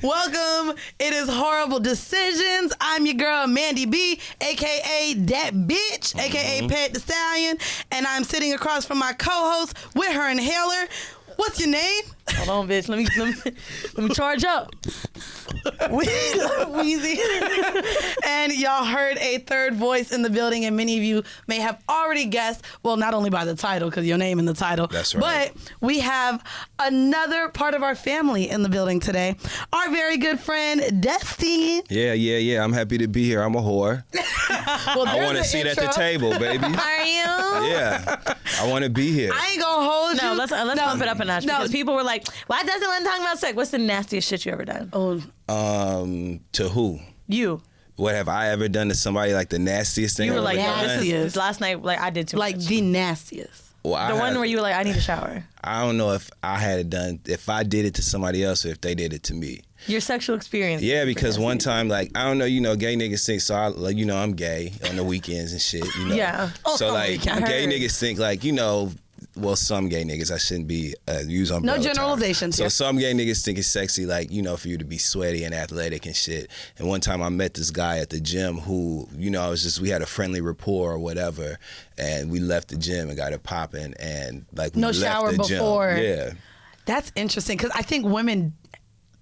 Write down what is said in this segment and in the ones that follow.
Welcome. It is Whoreible Decisions. I'm your girl, Mandii B, a.k.a. That Bitch, a.k.a. Pet the Stallion. And I'm sitting across from my co-host with her inhaler. What's your name? Hold on, bitch. Let me charge up. Weezy. And y'all heard a third voice in the building, and many of you may have already guessed, well, not only by the title, because your name in the title. That's right. But we have another part of our family in the building today. Our very good friend, Dustin. Yeah. I'm happy to be here. I'm a whore. Well, I want to sit at the table, baby. Are you? Yeah. I want to be here. I ain't gonna hold you. No, let's bump it up a notch because people were like, "Why doesn't one talk about sex?" What's the nastiest shit you ever done? Oh, to who? You. What have I ever done to somebody like the nastiest thing? You were I've like, ever "Yeah, done? this is last night." Like I did too. like much. the nastiest. Well, the one where you were like, "I need a shower." I don't know if I had it done, if I did it to somebody else or if they did it to me. Your sexual experience. Yeah, because one time, like, I don't know, gay niggas think, so I'm gay on the weekends and shit, Yeah. So, like, gay heard. niggas think, like, well, some gay niggas, I shouldn't be use umbrella No generalizations term. here. So some gay niggas think it's sexy, like, for you to be sweaty and athletic and shit. And one time I met this guy at the gym who, we had a friendly rapport or whatever, and we left the gym and got it popping, and like we No left shower the before. gym. Yeah. That's interesting because I think women.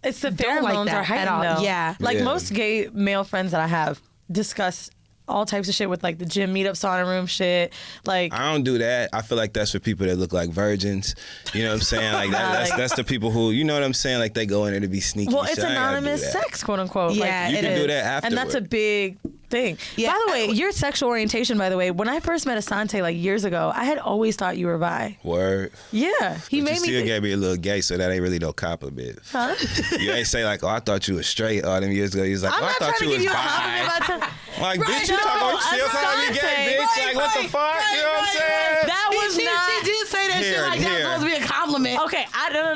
It's the Don't like pheromones that are at heightened all. though. Yeah. Like Yeah. most gay male friends that I have discuss all types of shit with like the gym meetup sauna room shit. Like I don't do that. I feel like that's for people that look like virgins. You know what I'm saying? Like that's the people who, you know what I'm saying? Like they go in there to be sneaky. well, it's Shit, I ain't gotta do anonymous that. sex, quote unquote. Yeah, You like, can do that afterward. and that's a big thing. Yeah. By the way, your sexual orientation, by the way, when I first met Asante like years ago, I had always thought you were bi. Word. Yeah. He But made you me still think, gave me a little gay, so that ain't really no compliment. huh? You ain't say like, oh, I thought you was straight all them years ago. You was like, I'm oh, I not thought trying to you give was you a compliment bi. about time. Like, Right, bitch, you no, talking, you still calling me gay, Asante. bitch? Like, what the fuck? You know what I'm saying? That was she not. did say that Here, shit like that was here. supposed to be a compliment. Okay,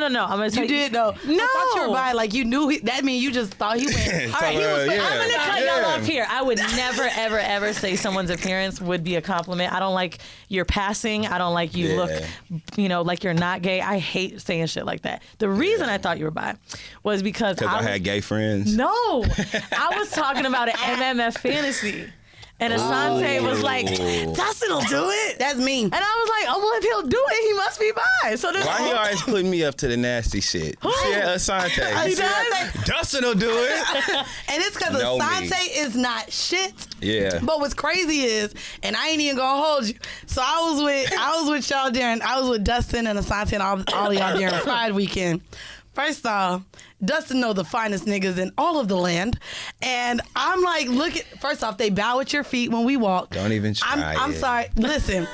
no. I'm gonna tell You did though. No. I thought you were bi. Like you knew. That mean you just thought he went. All right, I'm gonna cut y'all Yeah. off here. I would never, ever say someone's appearance would be a compliment. I don't like your passing. I don't like you look, like you're not gay. I hate saying shit like that. The reason I thought you were bi was because I had gay friends. No, I was talking about an MMF fantasy. And Asante was like, Dustin will do it. That's me. And I was like, oh, well, if he'll do it, he must be bi. So Why he always putting me up to the nasty shit? You see that, Asante? He does? Dustin will do it. And it's because Know me. Asante is not shit. Yeah. But what's crazy is, and I ain't even gonna hold you. So I was with y'all during, I was with Dustin and Asante and all of y'all during Pride weekend. First off, Dustin know the finest niggas in all of the land. And I'm like, first off, they bow at your feet when we walk. Don't even try I'm it. sorry. Listen.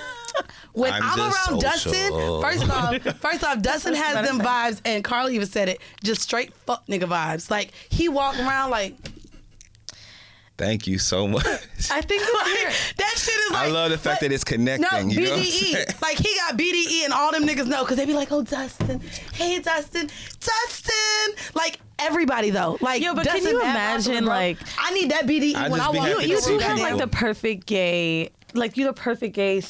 When I'm just around social. Dustin, first off, Dustin has them vibes, and Carly even said it, just straight fuck nigga vibes. Like, he walk around like... Thank you so much. I think it's that shit is like... I love the fact that it's connecting. No, you know what I'm BDE. saying? Like, he got BDE and all them niggas know, because they be like, oh, Dustin. Hey, Dustin. Like, everybody, though. Like, Yo, but Dustin, can you bad imagine, motherfucker, bro. like... I need that BDE I when just I be walk happy in to the see room. You have people. like the perfect gay, like you're the perfect gay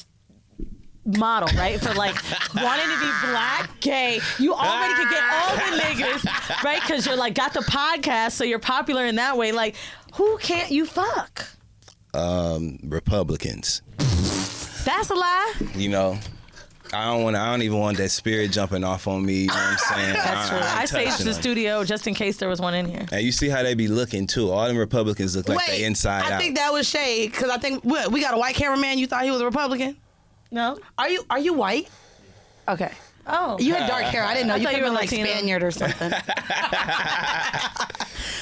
model, right? For like wanting to be black, gay. You already could get all the niggas, right? Because you're like got the podcast, so you're popular in that way. Like, who can't you fuck? Republicans. That's a lie. I don't even want that spirit jumping off on me. You know what I'm saying? That's true. I staged the studio just in case there was one in here. And you see how they be looking too. All them Republicans look like they inside out. I think that was shade, because I think, we got a white cameraman. You thought he was a Republican? No? Are you white? Okay. Oh. You had dark hair. I didn't know. You thought could you be were like Latino. Spaniard or something.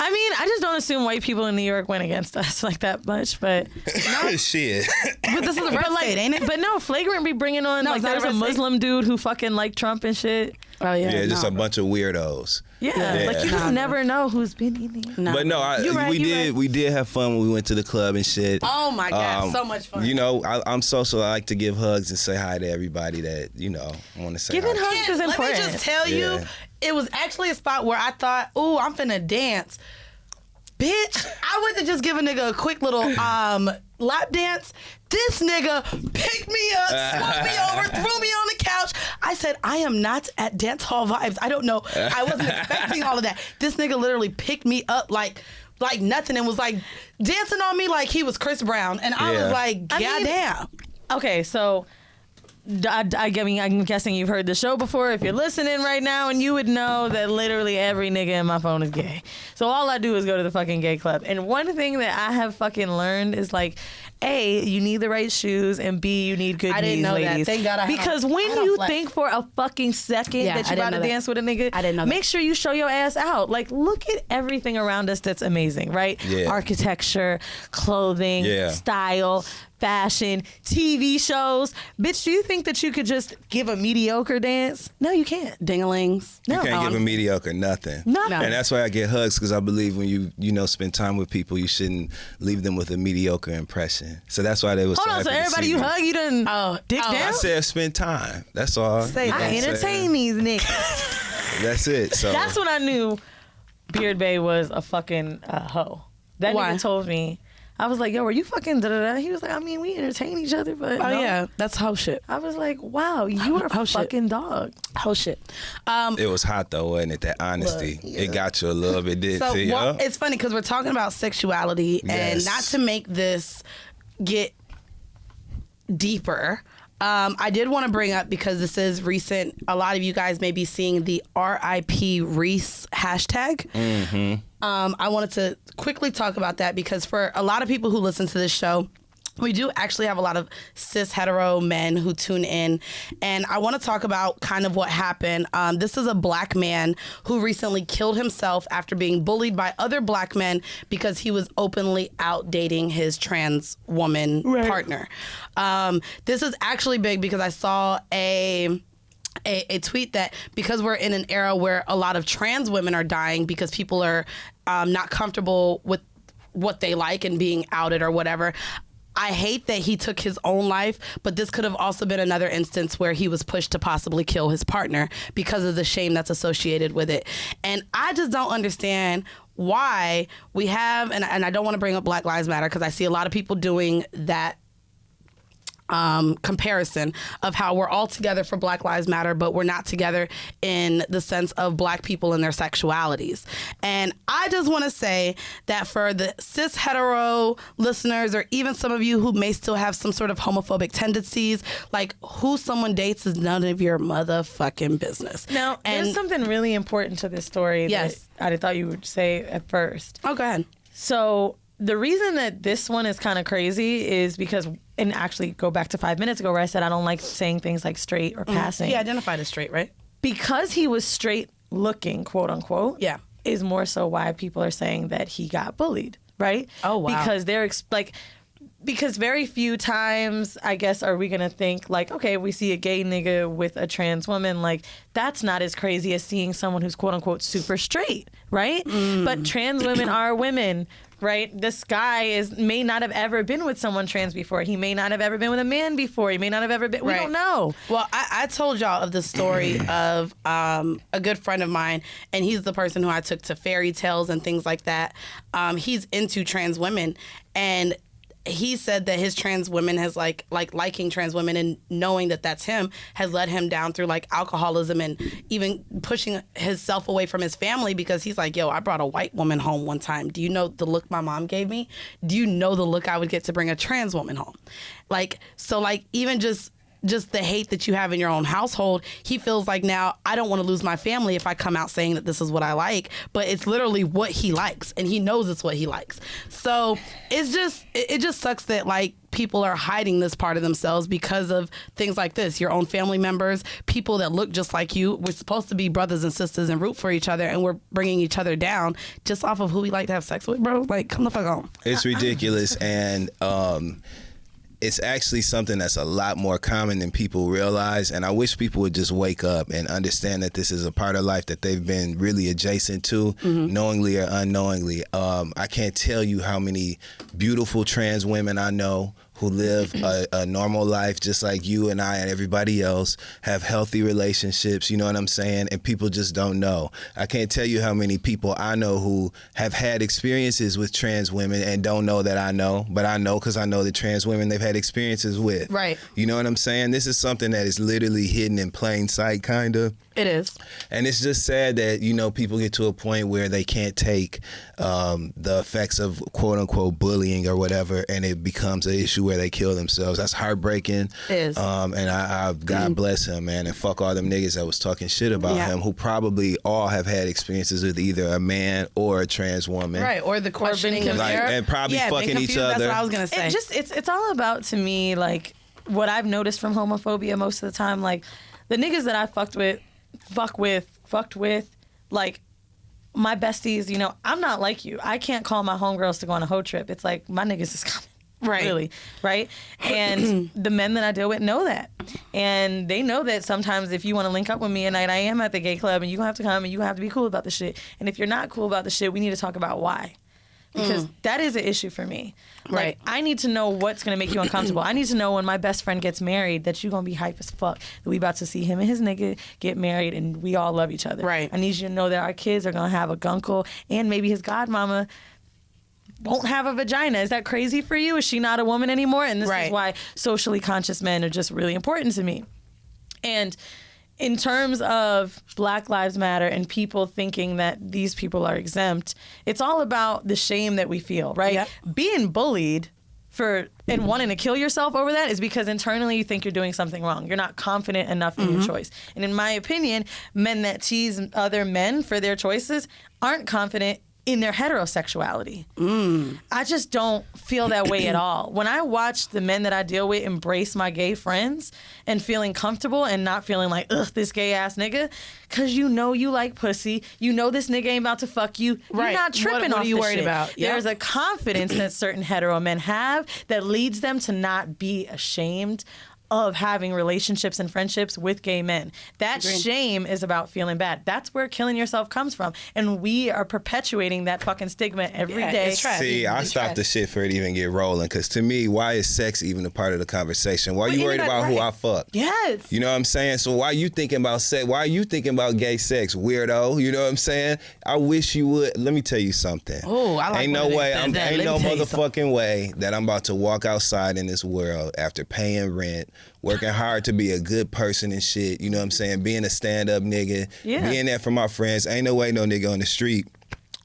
I mean, I just don't assume white people in New York went against us like that much, but Shit. But this is a red state, ain't it? But no, Flagrant be bringing on No, like it's not there's a a red state. Muslim dude who fucking like Trump and shit. Oh Yeah, just a bunch of weirdos. Yeah, Yeah. like you just never know who's been in here. No. But no, You're right, you're right. we did have fun when we went to the club and shit. Oh my God, so much fun. I'm social. I like to give hugs and say hi to everybody that I want to say. Giving hi to. hugs is important. Let me just tell you, Yeah. it was actually a spot where I thought, ooh, I'm finna dance. Bitch, I went to just give a nigga a quick little lap dance. This nigga picked me up, swung me over, threw me on the couch. I said, I am not at dance hall vibes. I don't know. I wasn't expecting all of that. This nigga literally picked me up like nothing and was like dancing on me like he was Chris Brown. And I was like, goddamn. Okay, so I mean, I'm guessing you've heard the show before if you're listening right now, and you would know that literally every nigga in my phone is gay. So all I do is go to the fucking gay club. And one thing that I have fucking learned is like, A, you need the right shoes, and B, you need good knees, ladies. I didn't know that. Thank God because when you think for a fucking second that you're about to dance with a nigga, I didn't know that. Make sure you show your ass out. Like, look at everything around us that's amazing, right? Yeah. Architecture, clothing, style, fashion, TV shows. Bitch, do you think that you could just give a mediocre dance? No, you can't. Dingalings. You can't give a mediocre nothing. Nothing. And that's why I get hugs, because I believe when you spend time with people, you shouldn't leave them with a mediocre impression. So that's why they was. Hold on, so everybody you hug, you done dick down? I said spend time. That's all. I entertain these niggas. That's it. So that's when I knew Beard Bay was a fucking hoe. That nigga told me. I was like, yo, are you fucking da-da-da? He was like, I mean, we entertain each other, but yeah, that's hoe shit. I was like, wow, you are a fucking dog. Hoe shit. It was hot though, wasn't it? That honesty. Look, it got you a little bit, didn't it? So it's funny because we're talking about sexuality, and not to make this get deeper, I did want to bring up, because this is recent, a lot of you guys may be seeing the RIP Reese hashtag. Mm-hmm. I wanted to quickly talk about that, because for a lot of people who listen to this show, we do actually have a lot of cis hetero men who tune in, and I want to talk about kind of what happened. This is a black man who recently killed himself after being bullied by other black men because he was openly out dating his trans woman partner. This is actually big because I saw a tweet that because we're in an era where a lot of trans women are dying because people are not comfortable with what they like and being outed or whatever. I hate that he took his own life, but this could have also been another instance where he was pushed to possibly kill his partner because of the shame that's associated with it. And I just don't understand why we have, and I don't want to bring up Black Lives Matter because I see a lot of people doing that comparison of how we're all together for Black Lives Matter, but we're not together in the sense of black people and their sexualities. And I just want to say that for the cis hetero listeners, or even some of you who may still have some sort of homophobic tendencies, like who someone dates is none of your motherfucking business. Now, there's something really important to this story that I thought you would say at first. Oh, go ahead. So the reason that this one is kind of crazy is because, and actually go back to 5 minutes ago where I said I don't like saying things like straight or passing. He identified as straight, right? Because he was straight looking, quote unquote, is more so why people are saying that he got bullied, right? Oh, wow. Because they're because very few times, I guess, are we going to think like, okay, we see a gay nigga with a trans woman, like that's not as crazy as seeing someone who's quote unquote super straight, right? But trans women are women. Right? This guy may not have ever been with someone trans before. He may not have ever been with a man before. He may not have ever been. We don't know. Well, I told y'all of the story of a good friend of mine, and he's the person who I took to fairy tales and things like that. He's into trans women, and he said that his trans women has liking trans women and knowing that that's him has led him down through like alcoholism and even pushing himself away from his family, because he's like, yo, I brought a white woman home one time. Do you know the look my mom gave me? Do you know the look I would get to bring a trans woman home? Even just the hate that you have in your own household, he feels like now I don't want to lose my family if I come out saying that this is what I like, but it's literally what he likes and he knows it's what he likes. So it just sucks that like people are hiding this part of themselves because of things like this. Your own family members, people that look just like you. We're supposed to be brothers and sisters and root for each other, and we're bringing each other down just off of who we like to have sex with, bro. Like, come the fuck on. It's ridiculous. And it's actually something that's a lot more common than people realize, and I wish people would just wake up and understand that this is a part of life that they've been really adjacent to, knowingly or unknowingly. I can't tell you how many beautiful trans women I know who live a normal life just like you and I and everybody else, have healthy relationships, you know what I'm saying? And people just don't know. I can't tell you how many people I know who have had experiences with trans women and don't know that I know, but I know because I know the trans women they've had experiences with. Right. You know what I'm saying? This is something that is literally hidden in plain sight, kind of. It is. And it's just sad that, you know, people get to a point where they can't take the effects of quote unquote bullying or whatever, and it becomes an issue where they kill themselves. That's heartbreaking. It is. And I God bless him, man, and fuck all them niggas that was talking shit about him, who probably all have had experiences with either a man or a trans woman. Right, or the questioning of like, and probably fucking each other. That's what I was going to say. It's all about, to me, like, what I've noticed from homophobia most of the time, like, the niggas that I fucked with, like, my besties, you know, I'm not like you. I can't call my homegirls to go on a hoe trip. It's like, my niggas is coming. Right. Really, right? And the men that I deal with know that. And they know that sometimes if you want to link up with me at night, I am at the gay club and you have to come and you have to be cool about the shit. And if you're not cool about the shit, we need to talk about why. Because that is an issue for me. Right. Like, I need to know what's going to make you uncomfortable. I need to know when my best friend gets married that you're going to be hype as fuck. That we about to see him and his nigga get married and we all love each other. Right. I need you to know that our kids are going to have a gunkle and maybe his godmama won't have a vagina. Is that crazy for you? Is she not a woman anymore? And this is why socially conscious men are just really important to me. And in terms of Black Lives Matter and people thinking that these people are exempt, it's all about the shame that we feel, right? Yep. Being bullied and wanting to kill yourself over that is because internally you think you're doing something wrong. You're not confident enough in your choice. And in my opinion, men that tease other men for their choices aren't confident in their heterosexuality. I just don't feel that way at all. When I watch the men that I deal with embrace my gay friends and feeling comfortable and not feeling like, ugh, this gay ass nigga, because you know you like pussy, you know this nigga ain't about to fuck you, Right. you're not tripping What off are you the worried shit. about? Yep. There's a confidence that certain hetero men have that leads them to not be ashamed of having relationships and friendships with gay men. That shame is about feeling bad. That's where killing yourself comes from. And we are perpetuating that fucking stigma every day. It's trash. See, I stopped the shit for it to even get rolling. Because to me, why is sex even a part of the conversation? Why are you worried about who I fuck? Yes. You know what I'm saying? So why are you thinking about sex? Why are you thinking about gay sex, weirdo? You know what I'm saying? I wish you would. Let me tell you something. Oh, I like Ain't when no a way. nigga says that. Ain't Let no me tell you motherfucking way that I'm about to walk outside in this world after paying rent, working hard to be a good person and shit. You know what I'm saying? Being a stand-up nigga. Yeah. Being there for my friends. Ain't no way no nigga on the street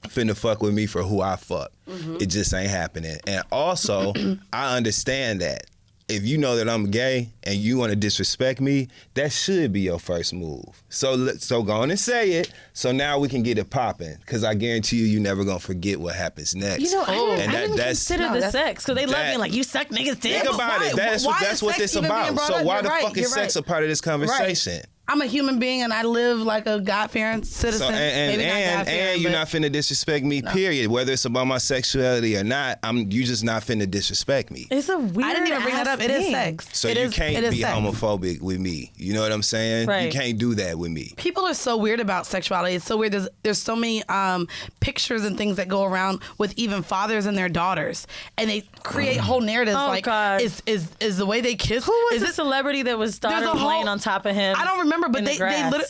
finna fuck with me for who I fuck. It just ain't happening. And also, I understand that. If you know that I'm gay and you want to disrespect me, that should be your first move. So go on and say it. So now we can get it popping. Because I guarantee you, never gonna forget what happens next. You know, I didn't consider the sex because they love being like, you suck niggas' dick. Think about it. That's what this about. So why the fuck is sex a part of this conversation? I'm a human being and I live like a God-fearing citizen. So, and you're not finna disrespect me, period. Whether it's about my sexuality or not, you just not finna disrespect me. It's a weird I didn't even bring that up. It is sex. So it you is, can't be homophobic with me. You know what I'm saying? Right. You can't do that with me. People are so weird about sexuality. It's so weird. There's so many pictures and things that go around with even fathers and their daughters, and they create whole narratives God. is the way they kiss. Who was the celebrity that was daughter laying on top of him? I don't remember, but they literally.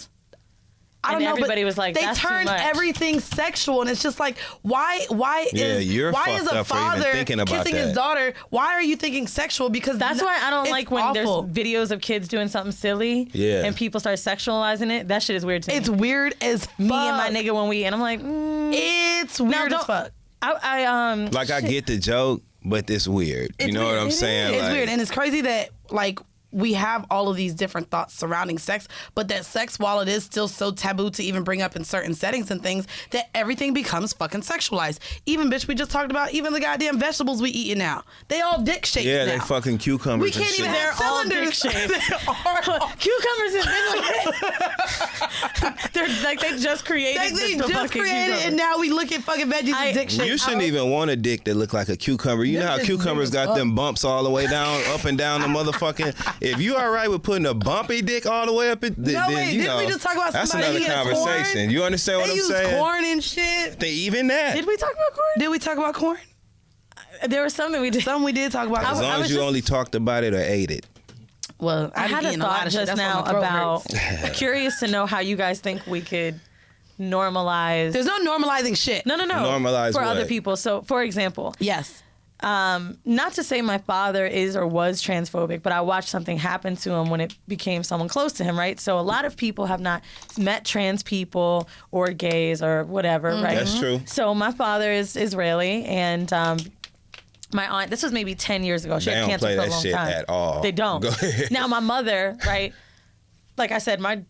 I don't know, everybody but was like, they that's too turned much. everything sexual, and it's just like, why you're is fucked a up for even father thinking about kissing his that. daughter? Why are you thinking sexual? Because that's why I don't it's like when awful. there's videos of kids doing something silly and people start sexualizing it. That shit is weird to me. It's weird as fuck. Me and my nigga when we, and I'm like, it's weird as fuck. I get the joke, but it's weird. You know what I'm saying? It's weird, and it's crazy that like we have all of these different thoughts surrounding sex, but that sex, while it is still so taboo to even bring up in certain settings and things, that everything becomes fucking sexualized. Even, bitch, we just talked about even the goddamn vegetables we eating now. They all dick shapes now. they fucking cucumbers. We can't even have cylinders. Cucumbers have been like they're like they just created They the just fucking created cucumber. and now we look at fucking veggies and dick shapes. You shouldn't even want a dick that look like a cucumber. You know how cucumbers got them bumps all the way down, up and down the motherfucking. If you all right with putting a bumpy dick all the way up, didn't we just talk about that's somebody another conversation. Corn? You understand what I'm saying? They use corn and shit. Even that. Did we talk about corn? Did we talk about corn? There was something we did. Something we did talk about. As long as you only talked about it or ate it. Well, I had a thought just now about curious to know how you guys think we could normalize. There's no normalizing shit. No. Normalize for what? other people. So, for example, Yes. not to say my father is or was transphobic, but I watched something happen to him when it became someone close to him, right? So a lot of people have not met trans people or gays or whatever, right? That's true. So my father is Israeli, and my aunt, this was maybe 10 years ago. She They had don't cancer play for a that long shit time. at all. They don't. Go ahead. Now my mother, right? Like I said, my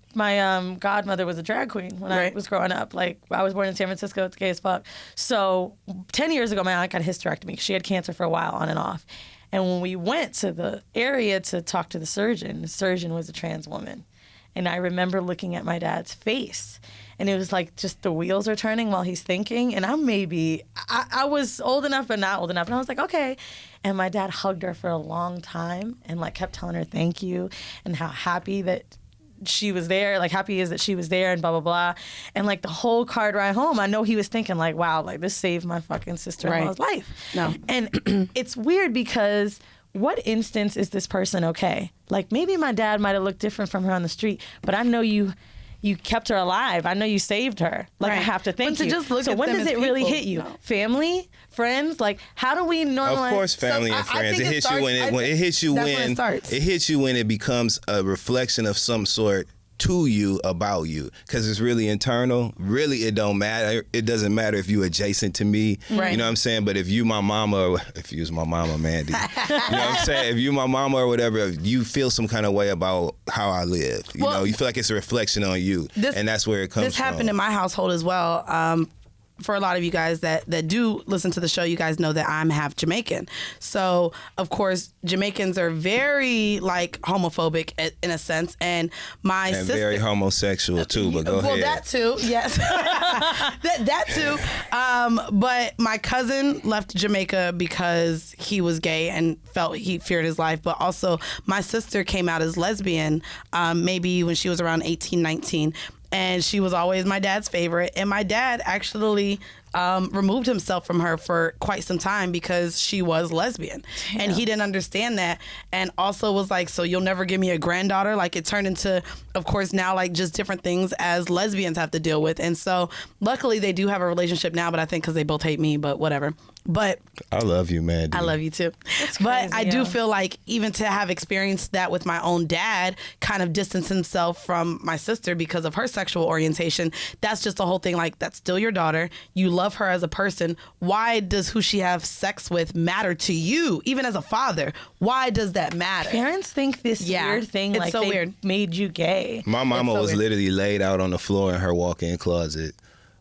godmother was a drag queen when I was growing up. Like, I was born in San Francisco. It's gay as fuck. So 10 years ago, my aunt got a hysterectomy. She had cancer for a while, on and off. And when we went to the area to talk to the surgeon was a trans woman. And I remember looking at my dad's face. And it was like just the wheels are turning while he's thinking. And I was old enough, but not old enough. And I was like, okay. And my dad hugged her for a long time and like kept telling her thank you and how happy that she was there, like happy is that she was there and blah, blah, blah. And like the whole car ride home, I know he was thinking like, wow, like this saved my fucking sister-in-law's life. No. And it's weird because what instance is this person okay? Like maybe my dad might have looked different from her on the street, but I know you kept her alive. I know you saved her. Like I have to thank But you. to just look so at when them does as it really people, hit you? no. Family, friends, like how do we normalize? Of course, family and I friends. think It it hits starts- you when it hits you that's when it when starts. it hits you when it becomes a reflection of some sort to you about you, because it's really internal. Really, it don't matter. It doesn't matter if you adjacent to me. Right. You know what I'm saying? But if you my mama, or if you was my mama, Mandii, you know what I'm saying? If you my mama or whatever, you feel some kind of way about how I live. You know, you feel like it's a reflection on you, and that's where it comes from. This happened in my household as well. For a lot of you guys that do listen to the show, you guys know that I'm half Jamaican. So, of course, Jamaicans are very, like, homophobic in a sense. And my and sister... very homosexual, too, but go ahead. Well, that too, yes. that too. But my cousin left Jamaica because he was gay and felt he feared his life. But also, my sister came out as lesbian maybe when she was around 18, 19. And she was always my dad's favorite. And my dad actually removed himself from her for quite some time because she was lesbian. Damn. And he didn't understand that. And also was like, so you'll never give me a granddaughter? Like, it turned into, of course, now like just different things as lesbians have to deal with. And so luckily they do have a relationship now, but I think because they both hate me, but whatever. But I love you, man. I love you too. But I do feel like even to have experienced that with my own dad, kind of distance himself from my sister because of her sexual orientation, that's just the whole thing. Like, that's still your daughter. You love her as a person. Why does who she have sex with matter to you, even as a father? Why does that matter? Parents think this weird thing, it's like so they weird. made you gay. My mama so was weird. literally laid out on the floor in her walk-in closet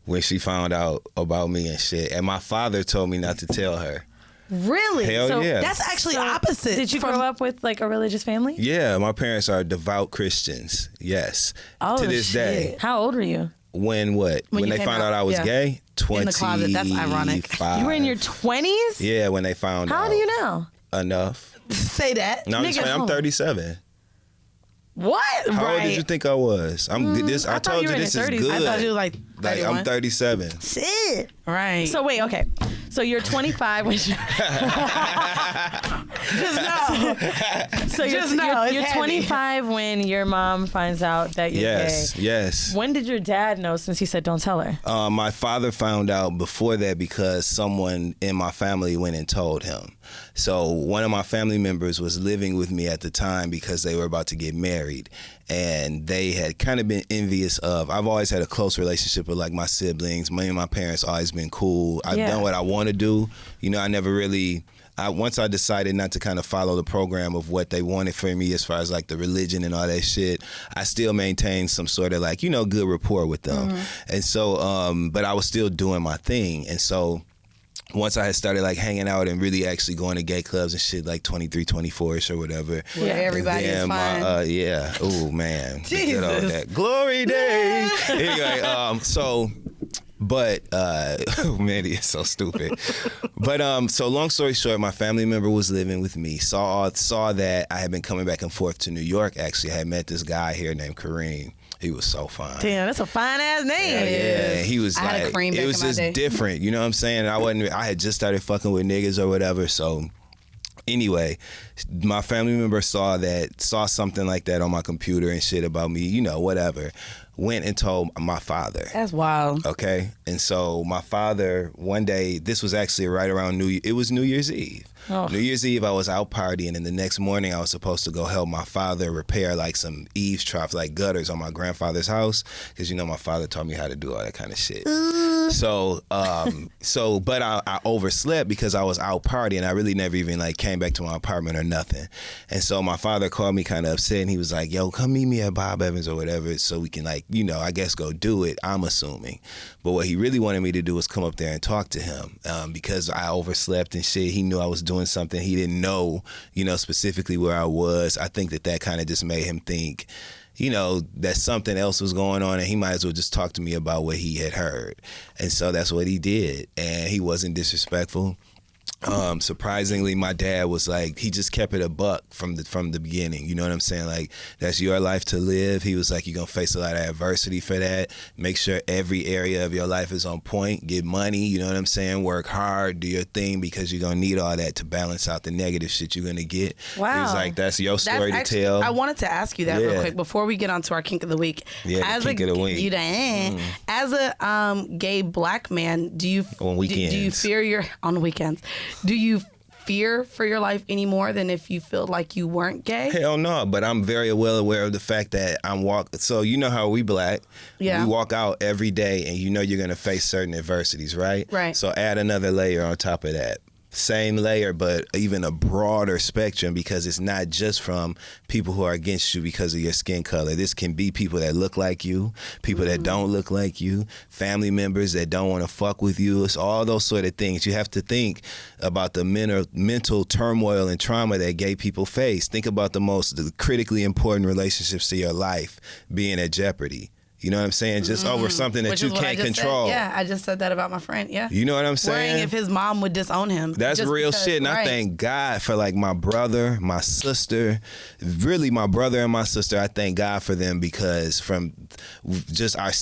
when she found out about me and shit. And my father told me not to tell her. Really? Hell so yeah. That's actually opposite. Did you grow up with like a religious family? Yeah, my parents are devout Christians. Yes. Oh, to this day. How old were you? When what? When you they came found out I was yeah. gay? 25. In the closet. That's ironic. You were in your 20s? Yeah, when they found out. How old are you now? Enough. Say that. No, I'm just Nigga, playing. I'm 37. What? How old did you think I was? I thought told you you were in this your is 30s. good. I thought you were like 31. I'm 37. Shit. Right. So wait, okay. So you're 25 when you just know. So you're, Just know, it's you're heavy. 25 when your mom finds out that you're Yes, gay. yes. When did your dad know, since he said don't tell her? My father found out before that because someone in my family went and told him. So one of my family members was living with me at the time because they were about to get married. And they had kind of been envious of, I've always had a close relationship with like my siblings. Me and my parents always been cool. I've done what I want to do. You know, I never really... once I decided not to kind of follow the program of what they wanted for me as far as like the religion and all that shit, I still maintained some sort of like, you know, good rapport with them. Mm-hmm. And so, but I was still doing my thing. And so once I had started like hanging out and really actually going to gay clubs and shit like 23, 24-ish or whatever. Yeah, everybody is fine. Yeah. Oh, man. Jesus. Good old that. Glory days. Anyway, but man, it's so stupid. But so long story short, my family member was living with me. Saw that I had been coming back and forth to New York. Actually, I had met this guy here named Kareem. He was so fine. Damn, that's a fine ass name. Yeah, And he was I had a like, cream it back was in my just day. different. You know what I'm saying? I had just started fucking with niggas or whatever. So anyway, my family member saw something like that on my computer and shit about me, you know, whatever. Went and told my father. That's wild. Okay. And so my father, one day, this was actually right around New Year's Eve. Oh. New Year's Eve, I was out partying, and the next morning I was supposed to go help my father repair like some eaves troughs, like gutters on my grandfather's house, because you know my father taught me how to do all that kind of shit. So, but I overslept because I was out partying. I really never even like came back to my apartment or nothing. And so my father called me kind of upset, and he was like, "Yo, come meet me at Bob Evans or whatever, so we can like, you know, I guess go do it." I'm assuming, but what he really wanted me to do was come up there and talk to him because I overslept and shit. He knew I was doing something. He didn't know, you know, specifically where I was. I think that kind of just made him think, you know, that something else was going on, and he might as well just talk to me about what he had heard. And so that's what he did, and he wasn't disrespectful. Surprisingly, my dad was like, he just kept it a buck from the beginning. You know what I'm saying? Like, that's your life to live. He was like, you're gonna face a lot of adversity for that. Make sure every area of your life is on point. Get money, you know what I'm saying? Work hard, do your thing, because you're gonna need all that to balance out the negative shit you're gonna get. Wow. He was like, that's your story to tell. I wanted to ask you that real quick before we get on to our kink of the week. Yeah, the kink of the week. As a gay black man, do you on weekends. Do you fear on weekends? Do you fear for your life any more than if you feel like you weren't gay? Hell no, but I'm very well aware of the fact that so you know how we black, we walk out every day and you know you're gonna face certain adversities, right? Right. So add another layer on top of that. Same layer, but even a broader spectrum, because it's not just from people who are against you because of your skin color. This can be people that look like you, people that don't look like you, family members that don't want to fuck with you. It's all those sort of things. You have to think about the mental turmoil and trauma that gay people face. Think about the critically important relationships to your life being at jeopardy. You know what I'm saying? Just over something that you can't control. Yeah, I just said that about my friend. Yeah. You know what I'm saying? Worrying if his mom would disown him. That's real shit. And I thank God for like my brother, my sister, really my brother and my sister. I thank God for them, because from just our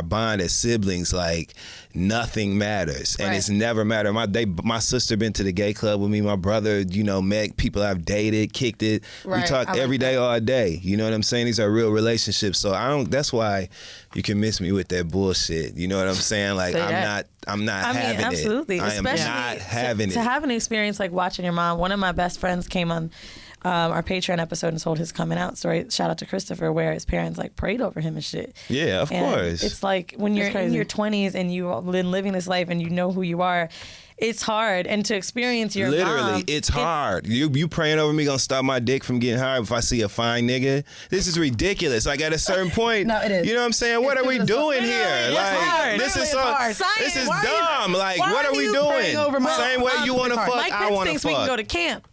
bond as siblings, like nothing matters. And it's never mattered. My sister been to the gay club with me. My brother, you know, met people I've dated, kicked it. We talk every day, all day. You know what I'm saying? These are real relationships. So that's why you can miss me with that bullshit. You know what I'm saying? Like, I'm not having absolutely. it. I am Especially not having it. To have an experience like watching your mom. One of my best friends came on our Patreon episode and told his coming out story. Shout out to Christopher, where his parents like prayed over him and shit. Yeah, of course. It's like when you're in your 20s and you've been living this life and you know who you are, it's hard. And to experience your mom, it's hard. You praying over me gonna stop my dick from getting hard if I see a fine nigga? This is ridiculous. Like, at a certain point, no, it is. You know what I'm saying? What are we doing here? Like, this is this is dumb. Like, what are we doing? Same way you want to fuck, Mike I want to thinks fuck. we can go to camp.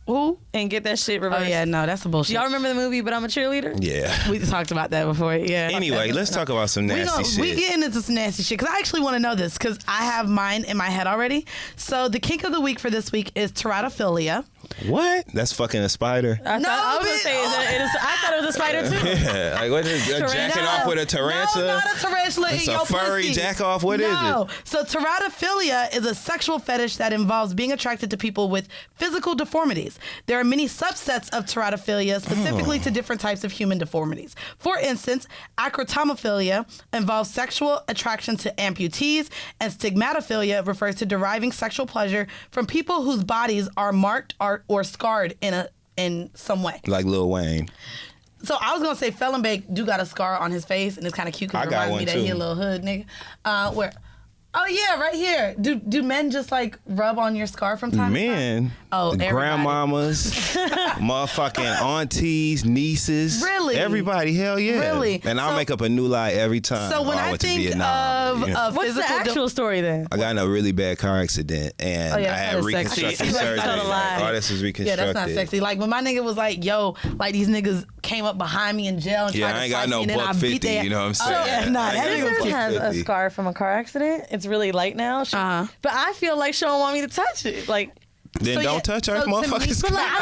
Who? And get that shit reversed. Oh yeah, no, that's a bullshit. Y'all remember the movie But I'm a Cheerleader? Yeah. We talked about that before. Yeah. Anyway, let's talk about some nasty shit. We getting into some nasty shit because I actually want to know this because I have mine in my head already. So the kink of the week for this week is teratophilia. What? That's fucking a spider. I thought it was a spider too. Yeah. Like, what is jacking off with a tarantula? No, not a tarantula. It's in a your furry pussy. jack off. What is it? So teratophilia is a sexual fetish that involves being attracted to people with physical deformities. There are many subsets of teratophilia specifically to different types of human deformities. For instance, acrotomophilia involves sexual attraction to amputees, and stigmatophilia refers to deriving sexual pleasure from people whose bodies are marked or scarred in some way. Like Lil Wayne. So I was gonna say Felon Bake do got a scar on his face, and it's kind of cute because it reminds me that he a little hood nigga. Where? Oh yeah, right here. Do men just like rub on your scar from time to time? Oh, grandmamas, motherfucking aunties, nieces. Really? Everybody, hell yeah. Really? And I'll make up a new lie every time. So when I think of what's the actual story then? I got in a really bad car accident and I had reconstructive surgery. All this was reconstructed. Yeah, that's not sexy. Like when my nigga was like, yo, like these niggas came up behind me in jail and tried to slice me, and then I beat their... You know what I'm saying? Oh, yeah, nah, that nigga has a scar from a car accident. It's really light now. But I feel like she don't want me to touch it. Like, Then So, don't yeah, touch her, so to me- motherfuckers. But like, I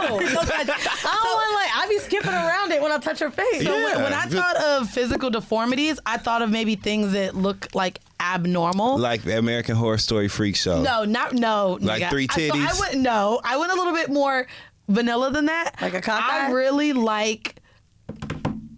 don't know. I don't want like I be skipping around it when I touch her face. So Yeah. when I thought of physical deformities, I thought of maybe things that look like abnormal. Like the American Horror Story freak show. No. Like nigga. 3 titties? I went I went a little bit more vanilla than that. Like a cockeye? I really like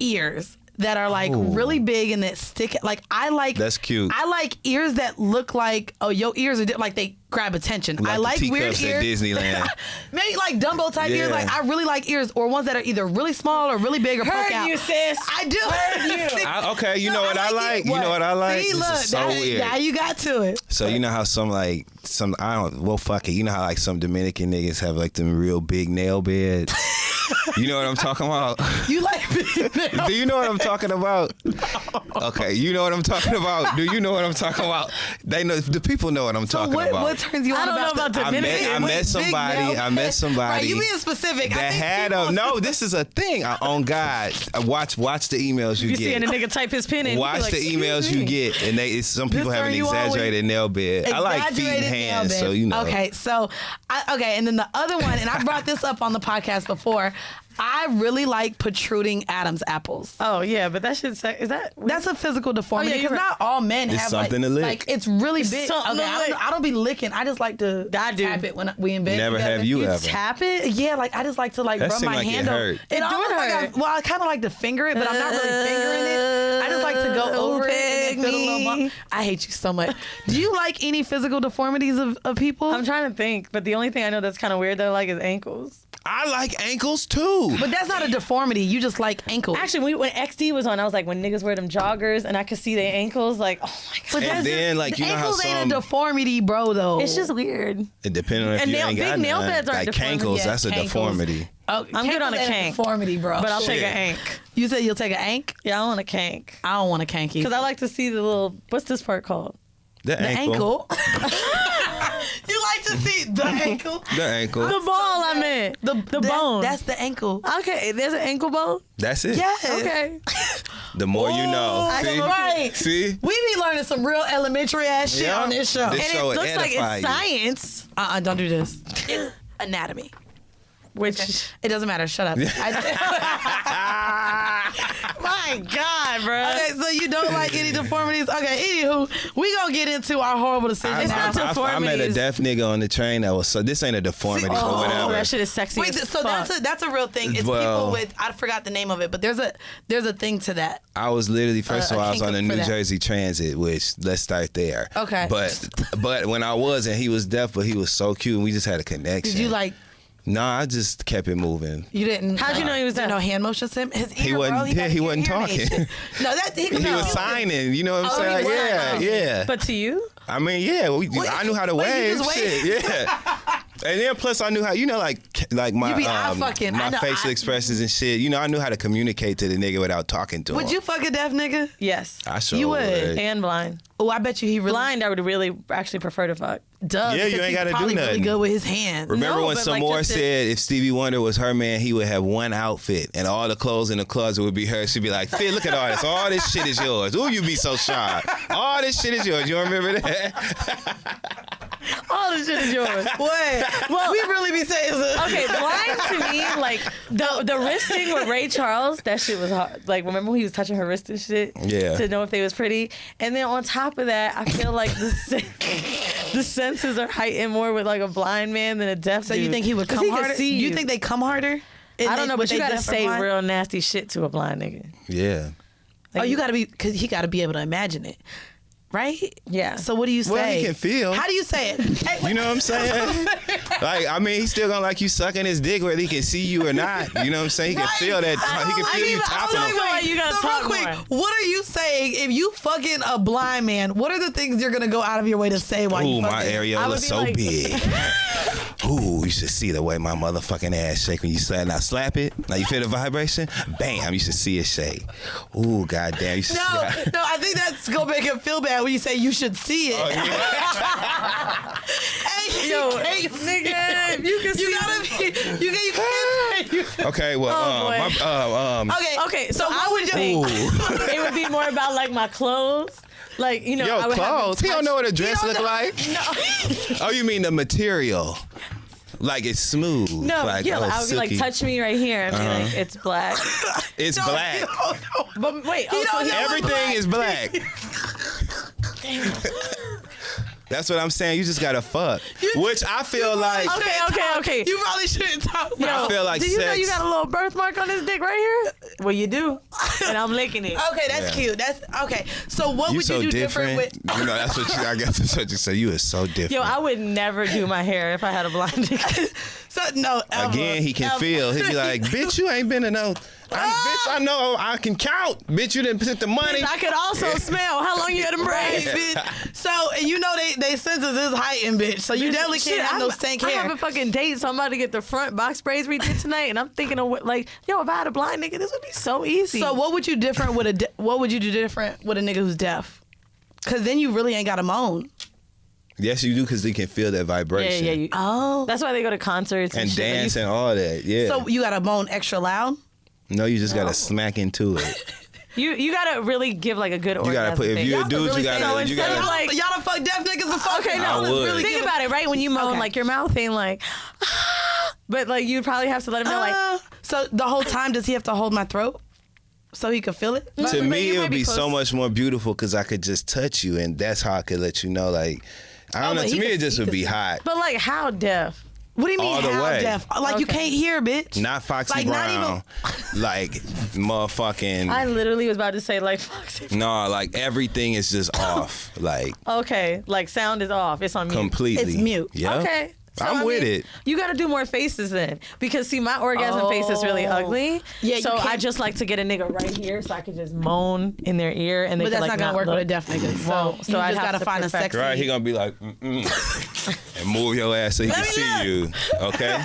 ears that are like really big and that stick. Like I like. That's cute. I like ears that look like your ears are like they grab attention. I like the weird teacups at ears. Disneyland. Maybe like Dumbo type ears. Yeah. Like I really like ears or ones that are either really small or really big or poke out. you, sis. I do. Heard you. Okay, you know what I like? You know what I like? See, This look, is so weird. now you got to it. So you know how fuck it. You know how like some Dominican niggas have like them real big nail beds? You know what I'm talking about? You like big nails. Do you know what I'm talking about? Okay, you know what I'm talking about. Do you know what I'm talking about? They know. The people know what I'm talking about. What turns you on I don't know about the Dominican. I met somebody. Right, you being specific. That had a no. This is a thing. On God, watch the emails you You get. seeing a nigga type his pen in. Watch the emails you get, and some people have an turn you on exaggerated nail bed. I like feet and Exaggerated nail hands, beds. so you know. Okay, so and then the other one, and I brought this up on the podcast before. I really like protruding Adam's apples. Oh yeah, but that should say is that That's a physical deformity Oh, yeah, you're because not all men It's have something like, to lick. like it's really It's big. something Okay, to lick. I don't be licking. I just like to tap it when we in bed. Never together. have you ever. tap it? Yeah, like I just like to like That rub seem my like it hand over. hurt. It do almost like hurt. I kind of like to finger it, but I'm not really fingering it. I just like to go over it and then feel a little bump. I hate you so much. Do you like any physical deformities of people? I'm trying to think, but the only thing I know that's kind of weird that I like is ankles. I like ankles too. But that's not a deformity. You just like ankles. Actually, when XD was on, I was like, when niggas wear them joggers and I could see their ankles, like, oh my god, But And that's then, like, you know how ankles ain't some- a deformity, bro. Though it's just weird. It depends on if And you ain't big got nail none. beds aren't Like deformity. cankles, Yeah, that's a cankles. deformity. Oh, I'm good on a cankles ain't kank. deformity, bro. But I'll take Shit. an ank. You said you'll take an ank? Yeah, I want a kank I don't want a kanky. because I like to see the little. What's this part called? The the ankle. You like to see the ankle? The ankle. The ball. I meant the bone. That's the ankle. Okay, there's an ankle bone. That's it. Yes. Okay. The more you know. Oh, See? right. See? We be learning some real elementary ass shit Yeah. on this show. This And show it will looks like edify it's you. science, Don't do this. It's anatomy. which It doesn't matter. Shut up. my God, bro. Okay, so you don't like any deformities? Okay, anywho, we gonna get into our horrible decision now. I met a deaf nigga on the train that was so. This ain't a deformity or Oh, whatever. that shit is sexy. Wait, as so fuck. that's a real thing. It's Well- people with I forgot the name of it, but there's a thing to that. I was literally first of all I was kink on the for New that. Jersey Transit, which let's start there. Okay. But when I wasn't, he was deaf, but he was so cute, and we just had a connection. Did you like? No, I just kept it moving. You didn't. How'd you know he was there? deaf? No hand motions to him. His ear, He wasn't- bro, yeah, got he ear- wasn't hearing aid talking. shit. No, that he He was signing, you know what I'm Oh, saying? he Like, was? yeah, yeah. But to you, I mean, yeah, I knew how to wait, you wave. just Shit, waved? yeah. And then plus I knew how, like my You be eye fucking. I my know, facial expressions and shit. You know, I knew how to communicate to the nigga without talking to him. Would you fuck a deaf nigga? yes, I sure You would. and blind. Oh, I bet you he really Blind, I would really actually prefer to fuck. does. Yeah, you because ain't he's gotta do probably really nothing. good with his hands. Remember No, when but some like more just said if Stevie Wonder was her man, he would have one outfit and all the clothes in the closet would be hers. She'd be like, Fit, look at all this. All this shit is yours. Ooh, you be so shy. All this shit is yours. You remember that? All this shit is yours. What? Well, we really be saying so. Okay, blind to me, like the wrist thing with Ray Charles, that shit was hard. Like, remember when he was touching her wrist and shit? Yeah. To know if they was pretty. And then on top of that, I feel like the senses are heightened more with like a blind man than a deaf So dude. you think he would 'Cause come could harder? see You think they come harder? I don't know, but you gotta say real. real nasty shit to a blind nigga. Yeah. Oh, you gotta be, because he gotta be able to imagine it. Right? Yeah. So what do you say? Well, he can feel. How do you say it? Hey, You know what I'm saying? Like, I mean, he's still gonna like you sucking his dick whether he can see you or not. You know what I'm saying? He can Right. feel that. He can feel you topping him. wait, you gotta so talk real quick, more. what are you saying if you fucking a blind man? What are the things you're gonna go out of your way to say while you Ooh, fucking? my I areola would be so like- big. Ooh, you should see the way my motherfucking ass shake when you slap. Now slap it. Now you feel the vibration? Bam, you should see it shake. Ooh, goddamn, you should see that. No, I think that's gonna make him feel bad when you say you should see it. Oh, yeah. Hey, Yo, hey, nigga, if you can see you gotta be. You can't. You, Okay, well, Oh, boy. okay, So I would ooh. think it would be more about like my clothes. Like, you know, I Yo, would have clothes. him He don't know what a dress don't look know. like. Oh, you mean the material? Like it's smooth. No, like, yeah, I would be like, silky. touch me right here, and be like, it's black. It's No, black. you don't know. But wait, He don't know. Everything is black. That's what I'm saying. You just gotta fuck. Which I feel like. Okay. You probably shouldn't talk. I feel like do you know sex. you got a little birthmark on this dick right here? Well, you do, and I'm licking it. Okay, that's cute. That's okay. So what You would so you do different. different with? You know, that's what I guess that's what you say. You is so different. Yo, I would never do my hair if I had a blind dick. So no. Ever, Again, he can ever. feel. He'd be like, "Bitch, you ain't been in no." Bitch, I know I can count. Bitch, you didn't put the money. I could also smell how long you had them braids, bitch. So you know they senses is heightened, bitch. So you definitely can't have no stank I hair. have a fucking date, so I'm about to get the front box braids we did tonight, and I'm thinking of like, yo, if I had a blind nigga, this would be so easy. So what would you different with what would you do different with a nigga who's deaf? Because then you really ain't got to moan. Yes, you do, because they can feel that vibration. yeah. Oh. That's why they go to concerts And shit. dance and all that. Yeah. So you got to moan extra loud? No, you just gotta smack into it. You gotta really give like a good orgasm. You gotta put. If thing. you're a Y'all dude, really you say gotta. that. You instead gotta. of like- Y'all done fuck deaf niggas before? Okay, no, I would. Really think give about it, right? When you moan, Okay. like your mouth ain't like, but like you'd probably have to let him know, like, so the whole time does he have to hold my throat so he could feel it? To But me, you it might would be be so close. much more beautiful because I could just touch you, and that's how I could let you know. Like, I don't know. but To he me, could- it just he would could be see. hot. but like how deaf? What do you mean All the how way. deaf? Like you Okay. can't hear, bitch. Not Foxy Like, not Brown. Like motherfucking. I literally was about to say like, Foxy. No, like everything is just off. Like Okay, like sound is off. It's on mute. completely. It's mute. Yeah. Okay. So, I'm I with mean, it. You got to do more faces then, because see, my orgasm face is really ugly. Yeah, you so I can't- just like to get a nigga right here, so I can just moan in their ear, and they But can that's like not gonna work look. with a deaf nigga. So, Won't. So you I'd just have gotta to find a perfect- sexy. Right, he gonna be like, and move your ass so he can Let me see look. you. Okay,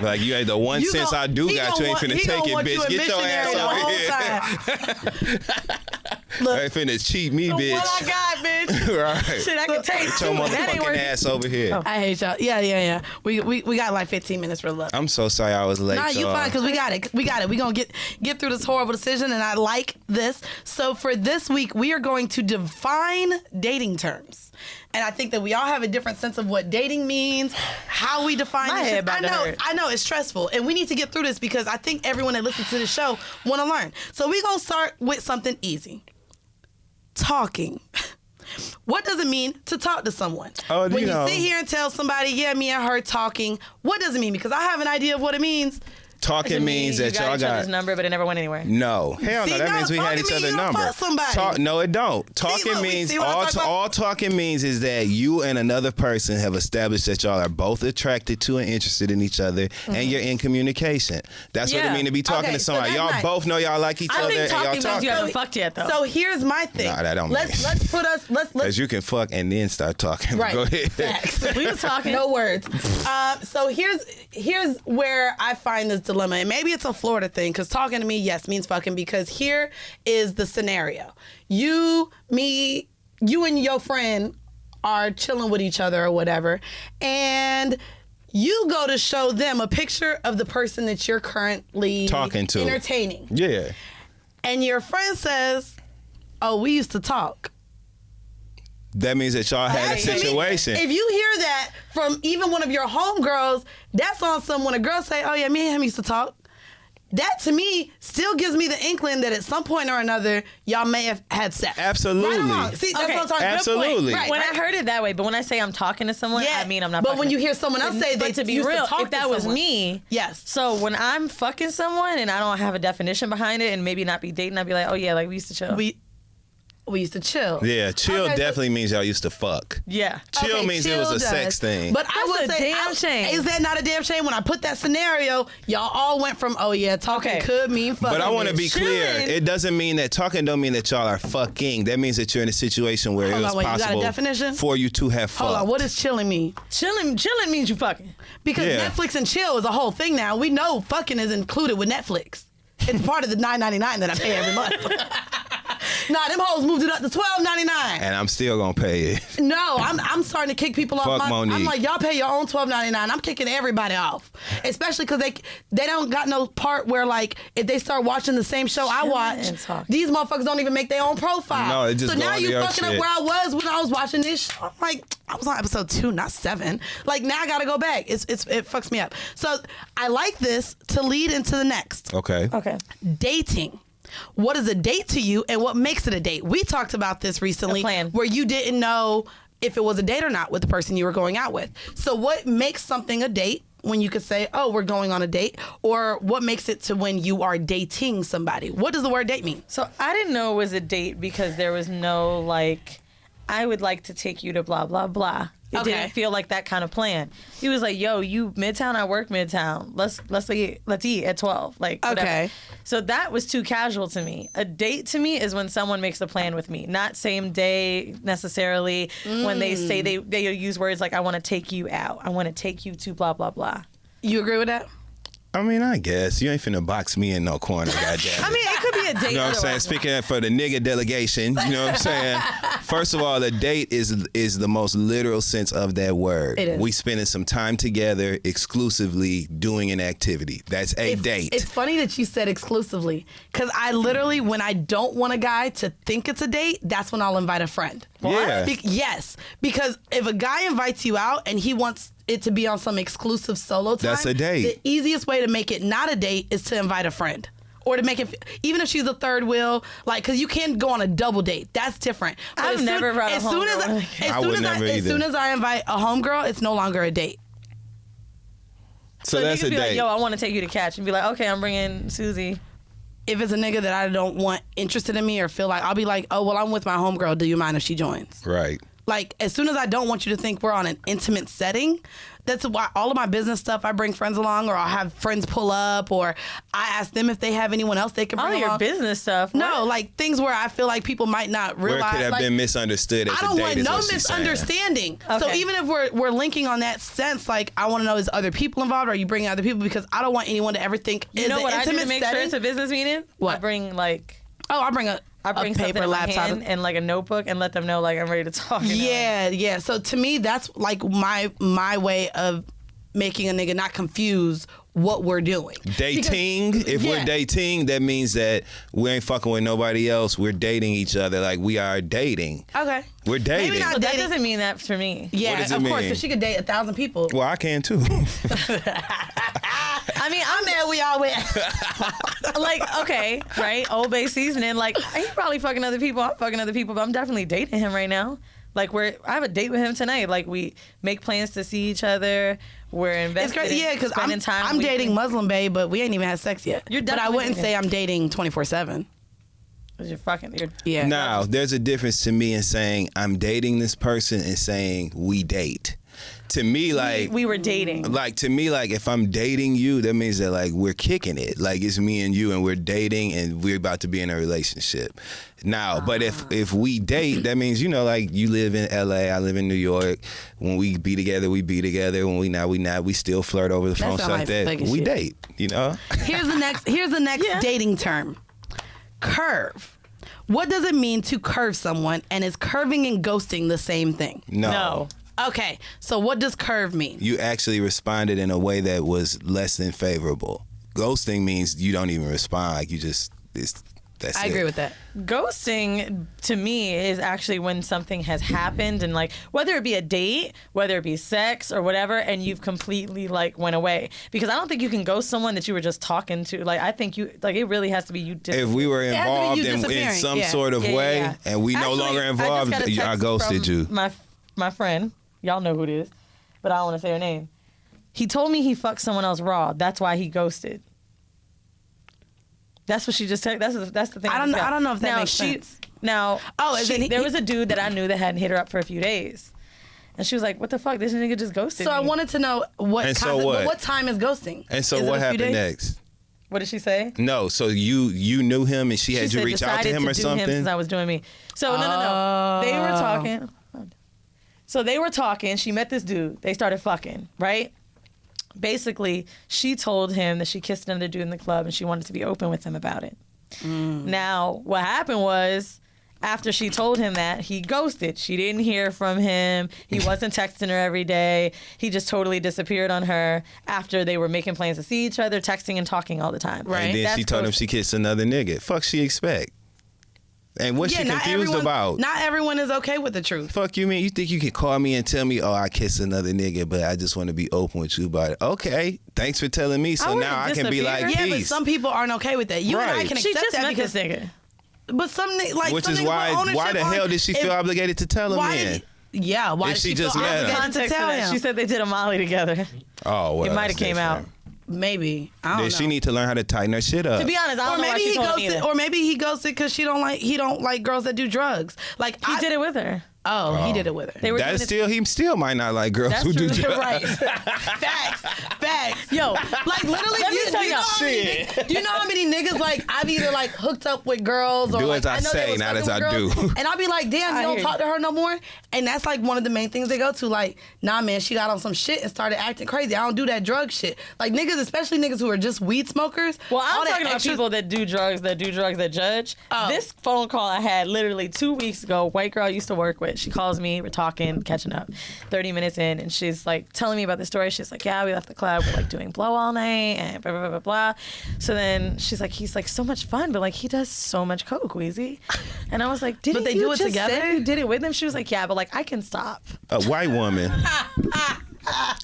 like you ain't the one You sense gon- I do he got. gon' You ain't want- finna he take gon' it, want you bitch. a Get your ass missionary the over whole here. time. You ain't finna cheat me, bitch. What I got, bitch? Right. Shit, I can taste Get your too. That ain't motherfucking working. ass over here. I hate y'all. Yeah. We got like 15 minutes for love. I'm so sorry I was late. Nah, you y'all. fine, because we got it. We gonna get through this horrible decision, and I like this. So for this week, we are going to define dating terms. And I think that we all have a different sense of what dating means, how we define My this head shit. about to hurt. I know it's stressful, and we need to get through this because I think everyone that listens to the show want to learn. So we're gonna start with something easy. Talking. What does it mean to talk to someone? Oh, when you know. sit here and tell somebody, yeah, me and her talking, what does it mean? Because I have an idea of what it means. Talking means that you y'all got each other's got. number, but it never went anywhere. No, hell See, no. That no, means we had talking each mean other's you don't number. fuck somebody. No, it don't. Talking look, means see what I'm talking about? all talking means is that you and another person have established that y'all are both attracted to and interested in each other, and you're in communication. That's what it Yeah. means to be talking Okay, to so somebody. that's Y'all nice. both know y'all like each I other, think and y'all talking means talking. you haven't fucked yet, though. So here's my thing. Nah, that don't let's mean. let's put us let's Because you can fuck and then start talking. right. Go ahead. Facts. We was talking. No words. So here's where I find this dilemma, and maybe it's a Florida thing, because talking to me, yes, means fucking. Because here is the scenario: you and your friend are chilling with each other or whatever, and you go to show them a picture of the person that you're currently Talking to. entertaining, Yeah. and your friend says, "Oh, we used to talk." That means that y'all had a That to me, situation. if you hear that from even one of your homegirls, that's on some when a girl say, "Oh yeah, me and him used to talk." That to me still gives me the inkling that at some point or another y'all may have had sex. Absolutely. Right or wrong? See, that's Okay. what I'm talking about. Absolutely. Right. When I heard it that way, but when I say I'm talking to someone, Yeah, I mean I'm not. but fucking when you them. hear someone else say they but to be used to real, talk if to that was someone. me, Yes. So when I'm fucking someone and I don't have a definition behind it, and maybe not be dating, I'd be like, oh yeah, like we used to chill. We used to chill. Yeah, chill Okay, so- definitely means y'all used to fuck. yeah. Chill Okay, means it was a chill sex does. thing. But I That's would a say, damn shame. Is that not a damn shame? When I put that scenario, y'all all went from, oh yeah, talking Okay. could mean fucking. But I want to be clear. Chilling. It doesn't mean that talking don't mean that y'all are fucking. That means that you're in a situation where Hold it was on, wait, you got a possible definition? for you to have fucked. Hold on, what does chilling mean? Chilling means you fucking. Because Yeah. Netflix and chill is a whole thing now. We know fucking is included with Netflix. It's part of the $9.99 that I pay every month. Nah, them hoes moved it up to $12.99. And I'm still gonna pay it. No, I'm starting to kick people off. Fuck Monique. I'm like, y'all pay your own $12.99. I'm kicking everybody off, especially because they don't got no part where like if they start watching the same show I watch, these motherfuckers don't even make their own profile. No, it just so now go you to your fucking shit. up where I was when I was watching this show. I'm like, I was on episode 2, not 7. Like now I gotta go back. It fucks me up. So I like this to lead into the next. Okay. Dating. What is a date to you and what makes it a date? We talked about this recently where you didn't know if it was a date or not with the person you were going out with. So what makes something a date when you could say, oh, we're going on a date? Or what makes it to when you are dating somebody? What does the word date mean? So I didn't know it was a date because there was no like, I would like to take you to blah, blah, blah. It didn't feel like that kind of plan. He was like, yo, you Midtown, I work Midtown. Let's eat at 12. Like, whatever. Okay. So that was too casual to me. A date to me is when someone makes a plan with me, not same day necessarily. When they say they use words like, I want to take you out. I want to take you to blah, blah, blah. You agree with that? I mean, I guess. You ain't finna box me in no corner, goddamn. I mean, it could be a date. You know what I'm saying? Speaking for the nigga delegation, you know what I'm saying? First of all, a date is the most literal sense of that word. It is. We spending some time together exclusively doing an activity. That's a date. It's funny that you said exclusively because I literally, when I don't want a guy to think it's a date, that's when I'll invite a friend. Yeah. Yes, because if a guy invites you out and he wants it to be on some exclusive solo time, That's a date. The easiest way to make it not a date is to invite a friend. Or to make it, even if she's a third wheel, like, because you can't go on a double date. That's different. But I've never brought a homegirl. As soon as I invite a homegirl, it's no longer a date. So that's niggas a be date. like, yo, I want to take you to catch. And be like, okay, I'm bringing Susie. If it's a nigga that I don't want interested in me or feel like, I'll be like, oh, well, I'm with my homegirl. Do you mind if she joins? Right. Like, as soon as I don't want you to think we're on an intimate setting, that's why all of my business stuff, I bring friends along, or I'll have friends pull up, or I ask them if they have anyone else they can bring All along. your business stuff. No, like things where I feel like people might not realize. Where it could have like, been misunderstood as I a don't date want is no what she's saying. misunderstanding. So Okay. even if we're linking on that sense, like I want to know, is other people involved, or are you bringing other people? Because I don't want anyone to ever think You is know an what I do intimate to make setting. sure it's a business meeting? What? I bring like... I bring a something paper, in my laptop. hand and like a notebook and let them know like I'm ready to talk. Yeah. So to me, that's like my way of making a nigga not confuse what we're doing. Dating, we're dating, that means that we ain't fucking with nobody else. We're dating each other like we are dating. Okay. We're dating. Maybe not So that dating. doesn't mean that for me. Yeah, What does it of course, mean? because she could date 1,000 people. Well, I can too. I mean, I'm there. We all with. Like, okay, right? Old Bay seasoning. Like, he probably fucking other people. I'm fucking other people, but I'm definitely dating him right now. Like, I have a date with him tonight. Like, we make plans to see each other. We're invested. It's great, yeah, because spending time. I'm weekly. dating Muslim bae, but we ain't even had sex yet. You're but I definitely wouldn't dating. say I'm dating 24/7. 'Cause you're fucking. Yeah. Now, there's a difference to me in saying I'm dating this person and saying we date. To me, like we were dating. Like to me, like if I'm dating you, that means that like we're kicking it. Like it's me and you, and we're dating, and we're about to be in a relationship. Now, but if we date, that means like you live in LA, I live in New York. When we be together, we be together. When we not, we not. We still flirt over the phone, sound stuff like that. fucking We shit. date. Here's the next Yeah. dating term. Curve. What does it mean to curve someone, and is curving and ghosting the same thing? No. Okay, so what does curve mean? You actually responded in a way that was less than favorable. Ghosting means you don't even respond. Like you just, that's I it. agree with that. Ghosting to me is actually when something has happened and like whether it be a date, whether it be sex or whatever, and you've completely like went away. Because I don't think you can ghost someone that you were just talking to. Like I think you like it really has to be you. If we were has to be involved you in disappearing. some Yeah. sort of Yeah, way yeah. and we no Actually, longer I just involved, got a I text ghosted from you. My friend, y'all know who it is, but I don't want to say her name. He told me he fucked someone else raw. That's why he ghosted. That's what she just said. That's the thing. I don't know if that now, makes sense. Now, as in there was a dude that I knew that hadn't hit her up for a few days, and she was like, "What the fuck? This nigga just ghosted So me." I wanted to know what And so what? time is ghosting? And so Is it what a few happened days? next? What did she say? No, so you knew him and she had She you said, reach out to decided him or do something? Him since I was doing me. So no. They were talking. So they were talking. She met this dude. They started fucking, right? Basically, she told him that she kissed another dude in the club and she wanted to be open with him about it. Now, what happened was after she told him that, he ghosted. She didn't hear from him. He wasn't texting her every day. He just totally disappeared on her after they were making plans to see each other, texting and talking all the time. Right. And then That's she told him she kissed another nigga. Fuck she expect? And what's she confused about? Not everyone is okay with the truth. Fuck you mean? You think you can call me and tell me, oh, I kissed another nigga, but I just want to be open with you about it. Okay, thanks for telling me. So now I can be like, yeah, peace. but some people aren't okay with that. You and I can She accept just that met because this nigga. But some like which some is niggas why with the hell did she feel obligated to tell him then? Yeah, why If did she she just feel met him. obligated to Context of tell that. him? She said they did a Molly together. Oh, well, It might have that's came out. different. Maybe I don't know. Then she need to learn how to tighten her shit up. To be honest, I Or don't know why maybe she he told him ghosted. either. Or maybe he ghosted because he don't like girls that do drugs. Like He did it with her. Oh, he did it with her. They were doing it- he still might not like girls That's who do true. drugs. Right. Facts. Yo, like literally, Let me tell y'all. do you know how many niggas like I've either like hooked up with girls or Do like as I know they say, was not fucking as with I girls, do. and I'll be like, damn, you don't hear talk you. to her no more. And that's like one of the main things they go to. Like, nah, man, she got on some shit and started acting crazy. I don't do that drug shit. Like niggas, especially niggas who are just weed smokers. Well, all I'm that talking about extra- people that do drugs, that judge. Oh. This phone call I had literally 2 weeks ago, white girl I used to work with. She calls me, we're talking, catching up. 30 minutes in, and she's like telling me about the story. She's like, yeah, we left the club, we're like doing blow all night, and blah, blah, blah, blah, blah. So then she's like, he's like so much fun, but like he does so much coke, Weezy. And I was like, didn't But they you do it just together? say you did it with him? She was like, yeah, but like I can stop. A white woman.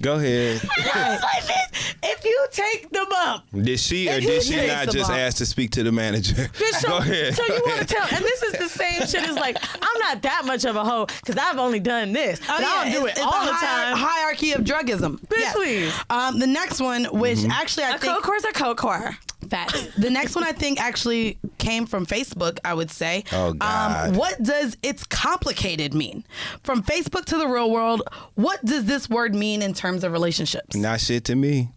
Go ahead. I was like, bitch, if you take them up, Did she or If did he she takes not them just off. ask to speak to the manager? Bitch, so, Go ahead. so you want to tell, and this is the same shit as like, I'm not that much of a hoe because I've only done this. oh, But I don't do it it's all the hi- time. Hierarchy of drugism. Bitch, please. The next one, which actually I A think coke whore's a coke whore. Facts. The next one I think actually came from Facebook, I would say. Oh, God. What does it's complicated mean? From Facebook to the real world, what does this word mean in terms of relationships? Not shit to me.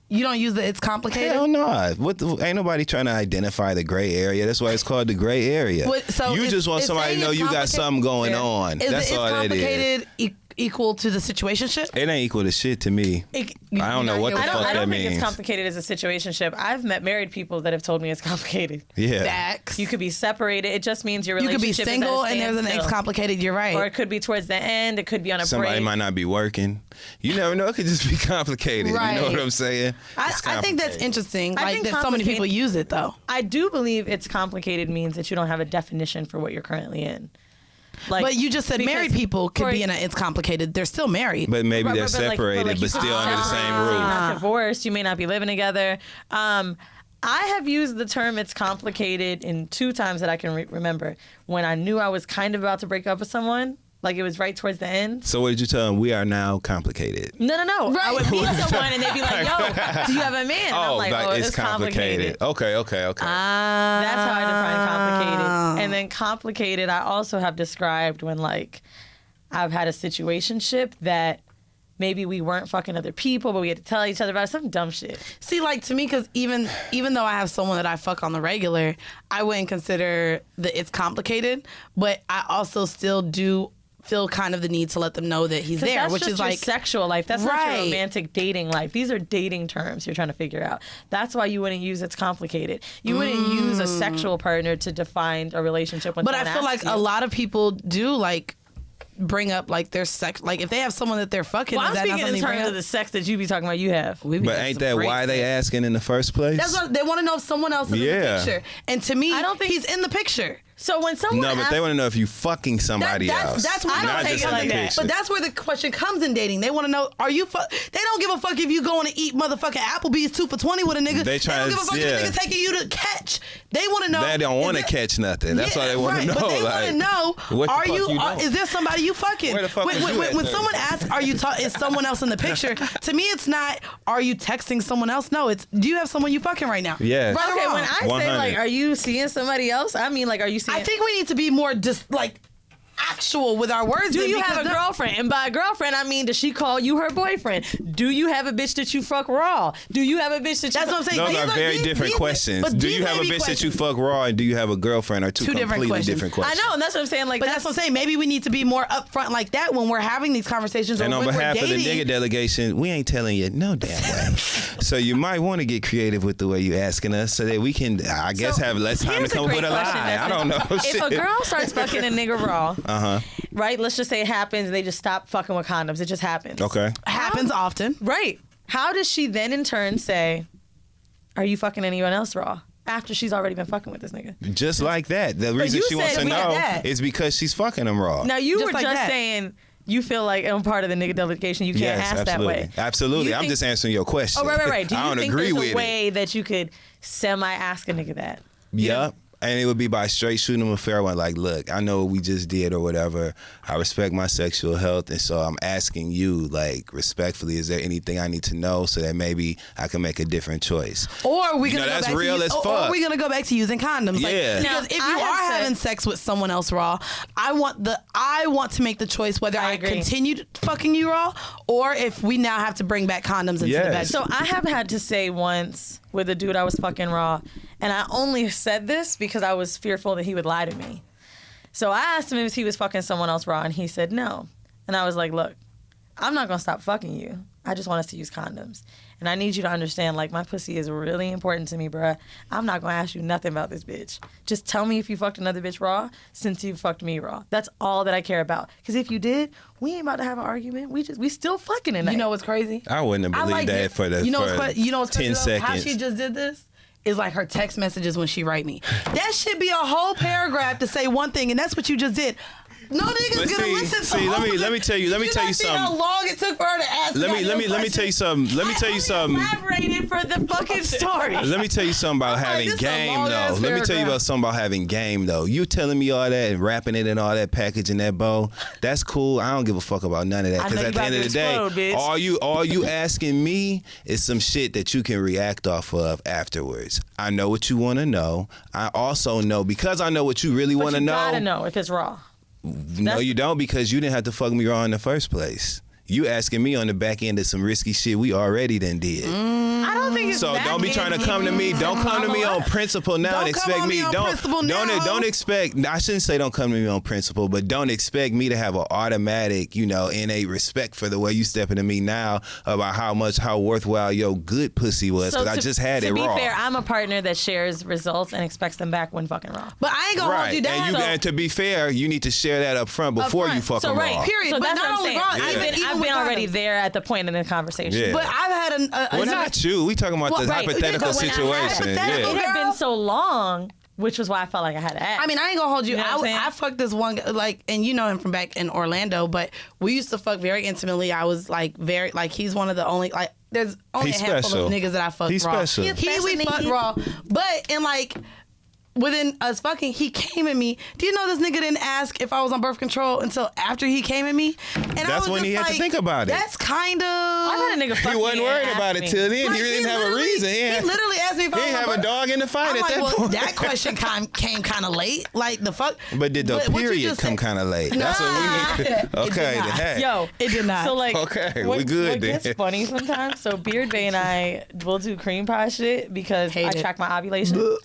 You don't use the it's complicated? Hell no. Ain't nobody trying to identify the gray area. That's why it's called the gray area. So you it's- just want it's somebody to saying know it's you got complicated? something going Yeah. on. Is That's the all it's that is. complicated equal to the situationship? It ain't equal to shit to me. I don't know what the I fuck don't that think means. it's complicated as a situationship. I've met married people that have told me it's complicated. Yeah. Facts. You could be separated. It just means your You could relationship be single is at a and there's an standstill. it's complicated. You're right. Or it could be towards the end. It could be on a Somebody break. might not be working. You never know. It could just be complicated. Right. You know what I'm saying? I It's think that's complicated. interesting. I Like think that so many people complicated- use it though. I do believe it's complicated means that you don't have a definition for what you're currently in. Like, But you just said because married people could for- be in a it's complicated. They're still married. But maybe they're like- separated, like you but could still be under the same separated, roof. You're not divorced. You may not be living together. I have used the term "it's complicated" in 2 times that I can remember. When I knew I was kind of about to break up with someone, like it was right towards the end. So what did you tell them? We are now complicated. No. I Right. would meet someone and they'd be like, "Yo, do you have a man?" And I'm like, "Oh, it's complicated." Okay. That's how I define complicated. And then complicated, I also have described when like I've had a situationship that maybe we weren't fucking other people, but we had to tell each other about some dumb shit. See, like to me, because even though I have someone that I fuck on the regular, I wouldn't consider that it's complicated. But I also still do feel kind of the need to let them know that he's there, That's which just is your like sexual life. That's not Right. your romantic dating life. These are dating terms you're trying to figure out. That's why you wouldn't use it's complicated. You wouldn't use a sexual partner to define a relationship. When But I someone feel asks like you. a lot of people do like bring up like their sex. Like if they have someone that they're fucking, Well, is I'm that not speaking in something you bring terms up? of the sex that you be talking about. You have. We be But having ain't some that great why they sex. asking in the first place? That's what they want to know if someone else is in the Yeah. picture. And to me, I don't think- he's in the picture. So when someone No, but asks, they want to know if you fucking somebody else. That's where I don't not take just it in like the that. picture. But that's where the question comes in dating. They want to know, are you they don't give a fuck if you going to eat motherfucking Applebee's 2 for $20 with a nigga. They don't trying give a fuck yeah. if the nigga taking you to catch. They want to know. They don't want to catch nothing. That's all they want to know. But they want like, to know, what the are fuck you, doing? is there somebody you fucking? Where the fuck was you at when then? someone asks, are you is someone else in the picture? To me, it's not, are you texting someone else? No, it's, do you have someone you fucking right now? Yes. Right or okay, wrong? when I say 100. like, are you seeing somebody else? I mean, like, are you seeing? I think we need to be more just like, actual with our words. Do you have a girlfriend? And by girlfriend, I mean, does she call you her boyfriend? Do you have a bitch that you fuck raw? Do you have a bitch that you... That's what I'm saying. Those are very different questions. Do you have a bitch that you fuck raw, and do you have a girlfriend? Are two completely different questions. I know, and that's what I'm saying. Like, but that's what I'm saying. Maybe we need to be more upfront like that when we're having these conversations. And on behalf of the nigga delegation, we ain't telling you no damn way. So you might want to get creative with the way you asking us, so that we can, I guess, have less time to come up with a lie. I don't know. If a girl starts fucking a nigga raw, right? Let's just say it happens, and they just stop fucking with condoms. It just happens. Okay. Happens often. Right. How does she then in turn say, "Are you fucking anyone else raw?" After she's already been fucking with this nigga. Just like that. The reason she wants to know is because she's fucking him raw. Now you were just saying you feel like I'm part of the nigga delegation. You can't ask that way. Absolutely. I'm just answering your question. Oh, right. Do you I don't think agree there's with a way that you could semi-ask a nigga that? Yep. And it would be by straight shooting him a fair one. Like, look, I know what we just did or whatever. I respect my sexual health. And so I'm asking you, like, respectfully, is there anything I need to know so that maybe I can make a different choice? Or are we going to go that's back real to as fuck. Or are we going to go back to using condoms? Yeah. Like, because if you are having sex with someone else raw, I want to make the choice whether I continue fucking you raw or if we now have to bring back condoms into the bed. So I have had to say once with a dude I was fucking raw, and I only said this because I was fearful that he would lie to me. So I asked him if he was fucking someone else raw, and he said no. And I was like, look, I'm not gonna stop fucking you. I just want us to use condoms. And I need you to understand, like, my pussy is really important to me, bruh. I'm not gonna ask you nothing about this bitch. Just tell me if you fucked another bitch raw since you fucked me raw. That's all that I care about. Because if you did, we ain't about to have an argument. We still fucking tonight. You know what's crazy? I wouldn't have believed that for the what's 10 crazy, seconds. How she just did this is like her text messages when she write me. That should be a whole paragraph to say one thing, and that's what you just did. No nigga's gonna listen to let me tell you something. How long it took for her to ask Let me tell you something. Let me tell you something. Elaborated for the fucking story. Let me tell you something about having game though. Let me tell you about something about having game though. You telling me all that and wrapping it in all that packaging that bow, that's cool. I don't give a fuck about none of that. Because at the end of the day, all you asking me is some shit that you can react off of afterwards. I know what you want to know. I also know because I know what you really want to know. You gotta know if it's raw. No, you don't, because you didn't have to fuck me raw in the first place. You asking me on the back end of some risky shit we already done did. I don't think it's so. Don't be trying to come to me. Don't come to me on principle now and expect me. Don't expect. I shouldn't say don't come to me on principle, but don't expect me to have an automatic, innate respect for the way you stepping to me now about how worthwhile your good pussy was, because I just had it raw. To be fair, I'm a partner that shares results and expects them back when fucking raw. But I ain't gonna hold you down. And to be fair, you need to share that up front before you fuck them raw. Period. So but that's not what I'm saying. I've been already there at the point in the conversation. Yeah. But I've had well, not you. We talking about the hypothetical situation. It had been so long, which was why I felt like I had to ask. I mean, I ain't gonna hold you. You know what I'm I fucked this one guy, and you know him from back in Orlando, but we used to fuck very intimately. I was he's one of the only there's only a handful of niggas that I fucked He's raw. Special. We fucked raw, but within us fucking, he came at me. Do you know this nigga didn't ask if I was on birth control until after he came at me? And that's when he had to think about it. That's kind of. I had a nigga fuck He wasn't worried about it till then. He really didn't have a reason. He literally asked me if I was on birth control. He didn't have a dog in the fight at that point. That question came kind of late. Like the fuck. But did the period come kind of late? That's what we need. Okay. Yo, it did not. So okay, we good then. It's funny sometimes. So Beard Bay and I will do cream pie shit because I track my ovulation.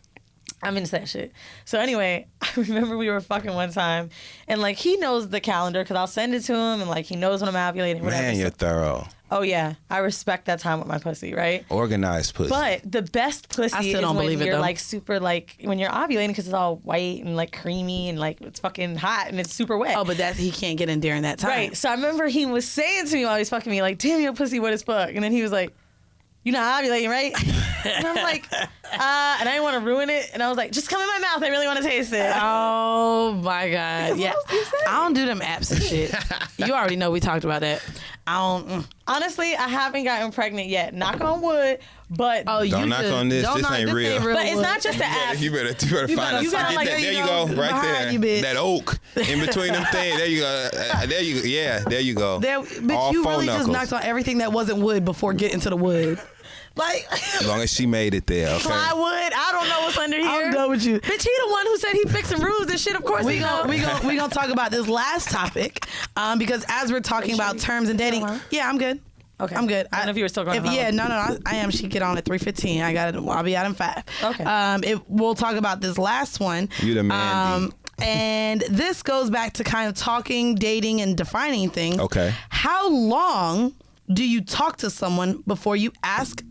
I'm into that shit. So anyway, I remember we were fucking one time, and he knows the calendar because I'll send it to him, and he knows when I'm ovulating. Whatever. Man, you're thorough. Oh yeah, I respect that time with my pussy, right? Organized pussy. But the best pussy is when you're super when you're ovulating because it's all white and creamy and it's fucking hot and it's super wet. Oh, but he can't get in during that time. Right. So I remember he was saying to me while he was fucking me, damn, your pussy wet as fuck, and then he was like, "You're not ovulating, right?" And I'm like, and I didn't want to ruin it. And I was like, just come in my mouth. I really want to taste it. Oh, my God. Yeah. I don't do them apps and shit. You already know we talked about that. Honestly, I haven't gotten pregnant yet. Knock on wood. But Don't knock on this. This ain't real. But it's not just the app. You better find you gotta, it. like, There you go, right there. You, bitch. That oak in between them things. There you go. There you go. Yeah, there you go. But you really just knocked on everything that wasn't wood before getting to the wood. Like, as long as she made it there, okay. Plywood. I don't know what's under here. I'm done with you. Bitch, he the one who said he fixing roofs and shit. Of course we gonna talk about this last topic because as we're talking about terms and dating, yeah, I'm good. Okay, I'm good. I don't know if you were still going. No, I am. She get on at 3:15. I'll be out in 5. Okay. We'll talk about this last one. You the Mandii. And this goes back to kind of talking, dating, and defining things. Okay. How long do you talk to someone before you ask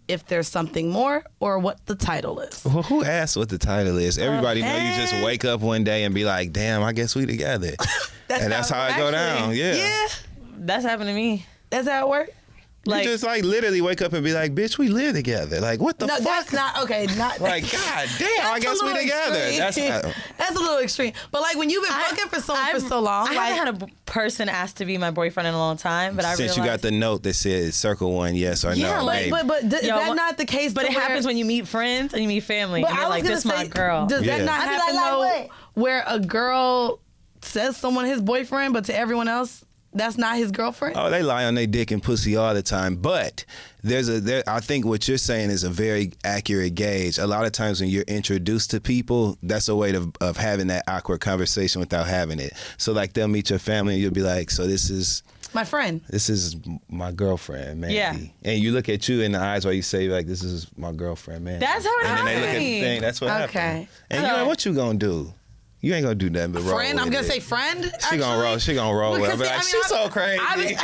if there's something more or what the title is? Well, who asked what the title is? Everybody know you just wake up one day and be like, damn, I guess we together. That's how it go down. Yeah. That's happened to me. That's how it works? You just like literally wake up and be like, bitch, we live together. Like, what the fuck? That's not, okay, not. Like, god damn, I guess we together. That's a little extreme. But like when you've been fucking for someone for so long. I haven't had a person ask to be my boyfriend in a long time, but Since you got the note that said circle one, yes or no. But is that not the case? But it happens when you meet friends and you meet family and you're like, this is my girl. Does that not happen though where a girl says someone his boyfriend, but to everyone else, that's not his girlfriend? Oh, they lie on their dick and pussy all the time. But I think what you're saying is a very accurate gauge. A lot of times when you're introduced to people, that's a way of having that awkward conversation without having it. So like they'll meet your family and you'll be like, so this is my friend. This is my girlfriend, Mandii. Yeah. And you look at you in the eyes while you say like, this is my girlfriend, Mandii. That's how it happens. And then they look at the thing. That's what happens. Okay. And you know what you gonna do? You ain't gonna do nothing but roll. Friend? I'm gonna say friend. She gonna roll. She gonna roll with it. Like, she's so crazy. I've been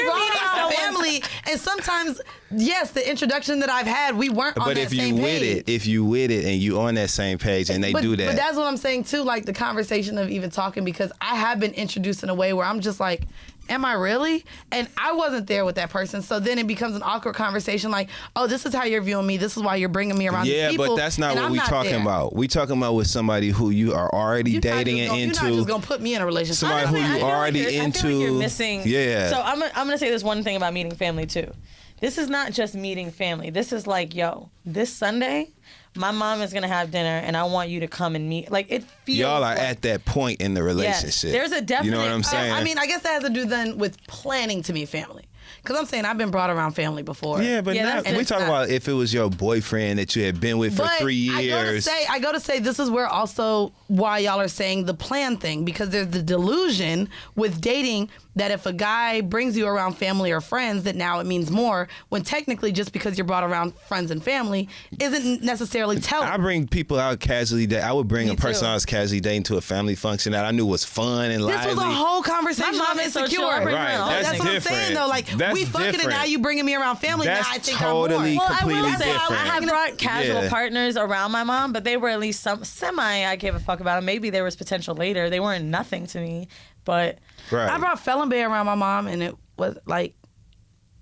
brought around family, and sometimes, yes, the introduction that I've had, we weren't on that same page. If you with it and you on that same page, and they do that. But that's what I'm saying too. Like the conversation of even talking, because I have been introduced in a way where I'm just like, am I really? And I wasn't there with that person. So then it becomes an awkward conversation like, oh, this is how you're viewing me. This is why you're bringing me around these people. Yeah, but that's not what we're talking about. We talking about with somebody who you are already dating and into. You're not just going to put me in a relationship. Somebody who you already into. I feel like you're missing. Yeah. So I'm going to say this one thing about meeting family too. This is not just meeting family. This is like, yo, this Sunday, my mom is going to have dinner and I want you to come and meet. Like it feels y'all are at that point in the relationship. Yes, there's a definite. You know what I'm saying? I mean, I guess that has to do then with planning to meet family. Because I'm saying I've been brought around family before. Yeah, but we talking about if it was your boyfriend that you had been with for 3 years. I go to say this is where also why y'all are saying the plan thing, because there's the delusion with dating that if a guy brings you around family or friends that now it means more, when technically just because you're brought around friends and family isn't necessarily telling. I bring people out casually. I would bring a person I was casually dating to a family function that I knew was fun and lively. This was a whole conversation. My mom is insecure. Right, that's what I'm saying though. Like we fucking and now you bringing me around family. That's now I think totally I'm more. completely different. I have brought casual partners around my mom, but they were at least some semi. I gave a fuck about them. Maybe there was potential later. They weren't nothing to me, but I brought Felon Bay around my mom, and it was like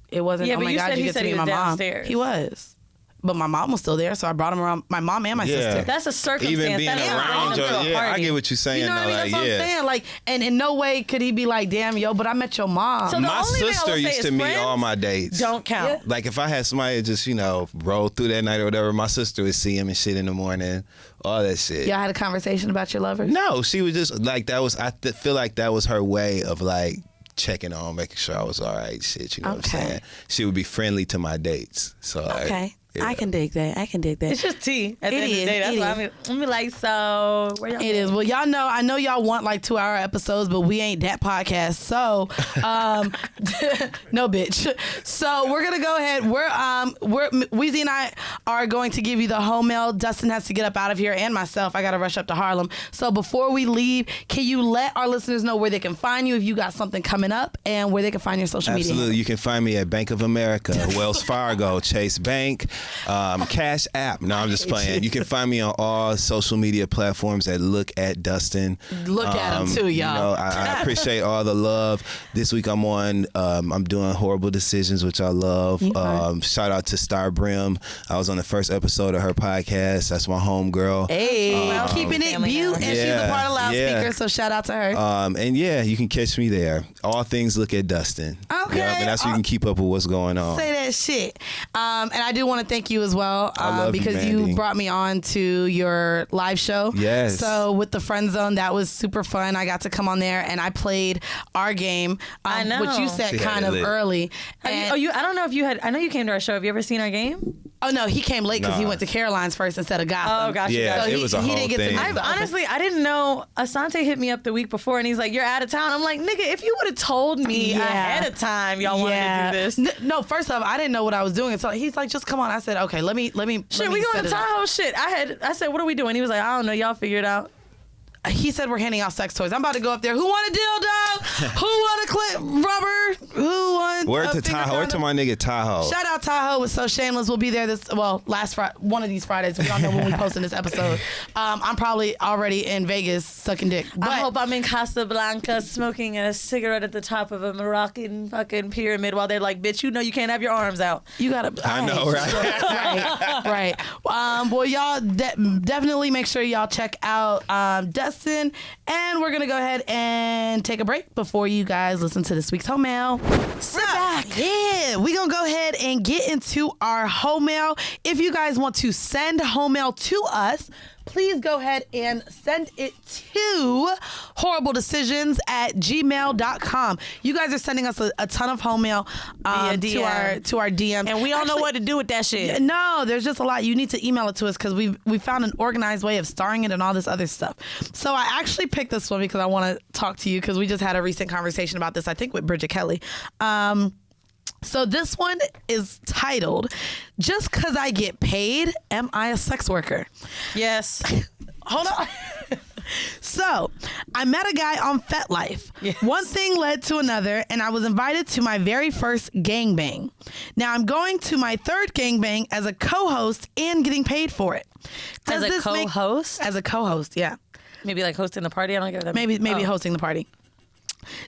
it wasn't. Yeah, oh but my you god, said you he get said to he meet was my mom. downstairs. He was. But my mom was still there, so I brought him around my mom and my sister. That's a circumstance. Even being around you, I get what you're saying. You know what I mean? That's what I'm saying. Like, and in no way could he be like, damn, yo, but I met your mom. So my sister used to meet all my dates. Don't count. Yeah. Like if I had somebody just, roll through that night or whatever, my sister would see him and shit in the morning, all that shit. Y'all had a conversation about your lovers? No, she was just like, that was, I feel like that was her way of like checking on, making sure I was all right, shit, you know what I'm saying? She would be friendly to my dates. So okay. Yeah. I can dig that. It's just tea at the end of the day. That's why I'm like, so where y'all It is. Well, y'all know, I know y'all want like 2-hour episodes, but we ain't that podcast. So, no bitch. So we're going to go ahead. Weezy and I are going to give you the home mail. Dustin has to get up out of here and myself. I got to rush up to Harlem. So before we leave, can you let our listeners know where they can find you if you got something coming up and where they can find your social media? Absolutely. You can find me at Bank of America, Wells Fargo, Chase Bank. Cash App. No, I'm just playing. You can find me on all social media platforms at Look at Dustin. Look at him too, y'all. You know, I appreciate all the love. This week I'm on. I'm doing Whoreible Decisions, which I love. Shout out to Star Brim. I was on the first episode of her podcast. That's my homegirl. Hey, Keepin it, Bute, and she's a part of Loudspeaker, so shout out to her. And yeah, you can catch me there. All things Look at Dustin. Okay. Yep, and that's where you can keep up with what's going on. Say that shit. And I do want to thank you as well because you brought me on to your live show. Yes. So with the Friend Zone, that was super fun. I got to come on there and I played our game, I know. which you said kind of early. I don't know if you had. I know you came to our show. Have you ever seen our game? Oh no, he came late because he went to Caroline's first instead of Gotham. Oh, gotcha. Yeah, So it was a whole thing. Honestly, I didn't know. Asante hit me up the week before, and he's like, "You're out of town." I'm like, "Nigga, if you would have told me ahead of time, y'all wanted to do this." No, first off, I didn't know what I was doing, so he's like, "Just come on." I said, "Okay, let me." Shit, we set going to it up. Tahoe. Shit, I said, "What are we doing?" He was like, "I don't know. Y'all figure it out." He said we're handing out sex toys. I'm about to go up there. Who want a dildo? Who want a clip rubber? Who want Word a to finger Tahoe. Word to condom? my nigga Tahoe. Shout out Tahoe with So Shameless. We'll be there last Friday, one of these Fridays. We don't know when we posting this episode. I'm probably already in Vegas sucking dick. But I hope I'm in Casablanca smoking a cigarette at the top of a Moroccan fucking pyramid while they're like, "Bitch, you know you can't have your arms out." you gotta. I know, right? right. Well, y'all definitely make sure y'all check out Dustin. And we're going to go ahead and take a break before you guys listen to this week's home mail. So, yeah, we're going to go ahead and get into our home mail. If you guys want to send home mail to us, please go ahead and send it to whoreibledecisions@gmail.com. You guys are sending us a ton of home mail to our DMs. And we don't know what to do with that shit. No, there's just a lot. You need to email it to us because we found an organized way of starring it and all this other stuff. So I actually picked this one because I want to talk to you because we just had a recent conversation about this, I think with Bridget Kelly. So this one is titled, "Just 'Cause I Get Paid, Am I a Sex Worker?" Yes. Hold on. So, I met a guy on FetLife. Yes. One thing led to another, and I was invited to my very first gangbang. Now, I'm going to my third gangbang as a co-host and getting paid for it. As a co-host? As a co-host, yeah. Maybe like hosting the party. I don't get that. Maybe hosting the party.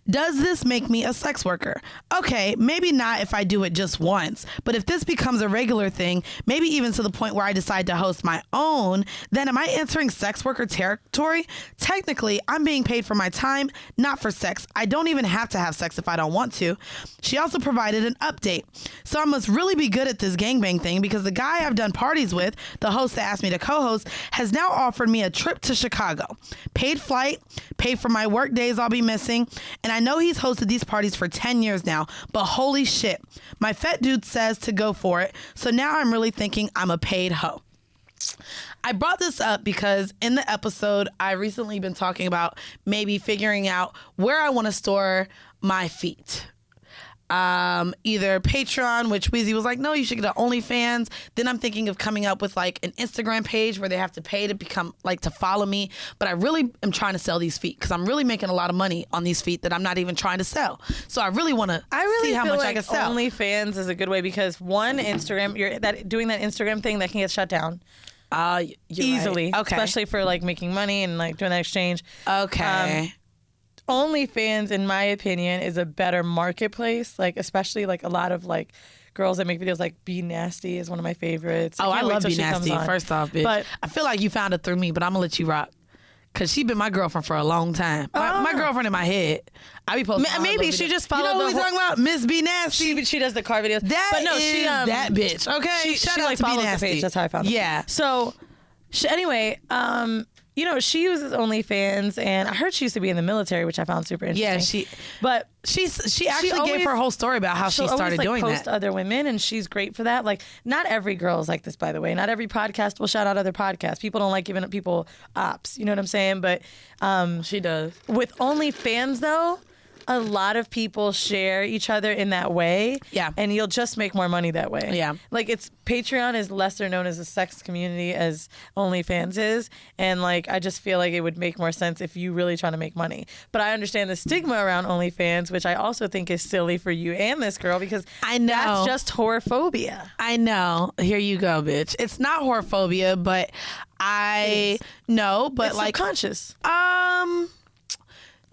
Does this make me a sex worker? Okay, maybe not if I do it just once, but if this becomes a regular thing, maybe even to the point where I decide to host my own, then am I entering sex worker territory? Technically, I'm being paid for my time, not for sex. I don't even have to have sex if I don't want to. She also provided an update. So I must really be good at this gangbang thing because the guy I've done parties with, the host that asked me to co-host, has now offered me a trip to Chicago. Paid flight, paid for my work days I'll be missing, and I know he's hosted these parties for 10 years now, but holy shit, my fat dude says to go for it, so now I'm really thinking I'm a paid hoe. I brought this up because in the episode, I recently been talking about maybe figuring out where I want to store my feet. Either Patreon, which Weezy was like, no, you should get an OnlyFans. Then I'm thinking of coming up with like an Instagram page where they have to pay to become like to follow me. But I really am trying to sell these feet because I'm really making a lot of money on these feet that I'm not even trying to sell. So I really want to see how much I can sell. OnlyFans is a good way because one, Instagram, doing that Instagram thing that can get shut down. Easily. Right. Okay. Especially for like making money and like doing that exchange. Okay. OnlyFans, in my opinion, is a better marketplace. Like, especially like a lot of like girls that make videos, like Be Nasty is one of my favorites. I love Be Nasty. First off, bitch. But I feel like you found it through me, but I'm gonna let you rock. Cause she been my girlfriend for a long time. My girlfriend in my head. I be posting. Maybe she just followed. You know who we talking about? Miss Be Nasty. She does the car videos. She that bitch. Okay. Shout out to Be Nasty. The page. That's how I found her. Yeah. So, anyway, you know, she uses OnlyFans, and I heard she used to be in the military, which I found super interesting. Yeah, she actually gave her whole story about how she started doing post that. Other women, and she's great for that. Like, not every girl is like this, by the way. Not every podcast will shout out other podcasts. People don't like giving people ops. You know what I'm saying? But she does. With OnlyFans, though, a lot of people share each other in that way. Yeah. And you'll just make more money that way. Yeah. Like Patreon is lesser known as a sex community as OnlyFans is. And like, I just feel like it would make more sense if you really trying to make money. But I understand the stigma around OnlyFans, which I also think is silly for you and this girl because I know. that's just whorephobia. I know. Here you go, bitch. It's not whorephobia, but I know, but It's like subconscious.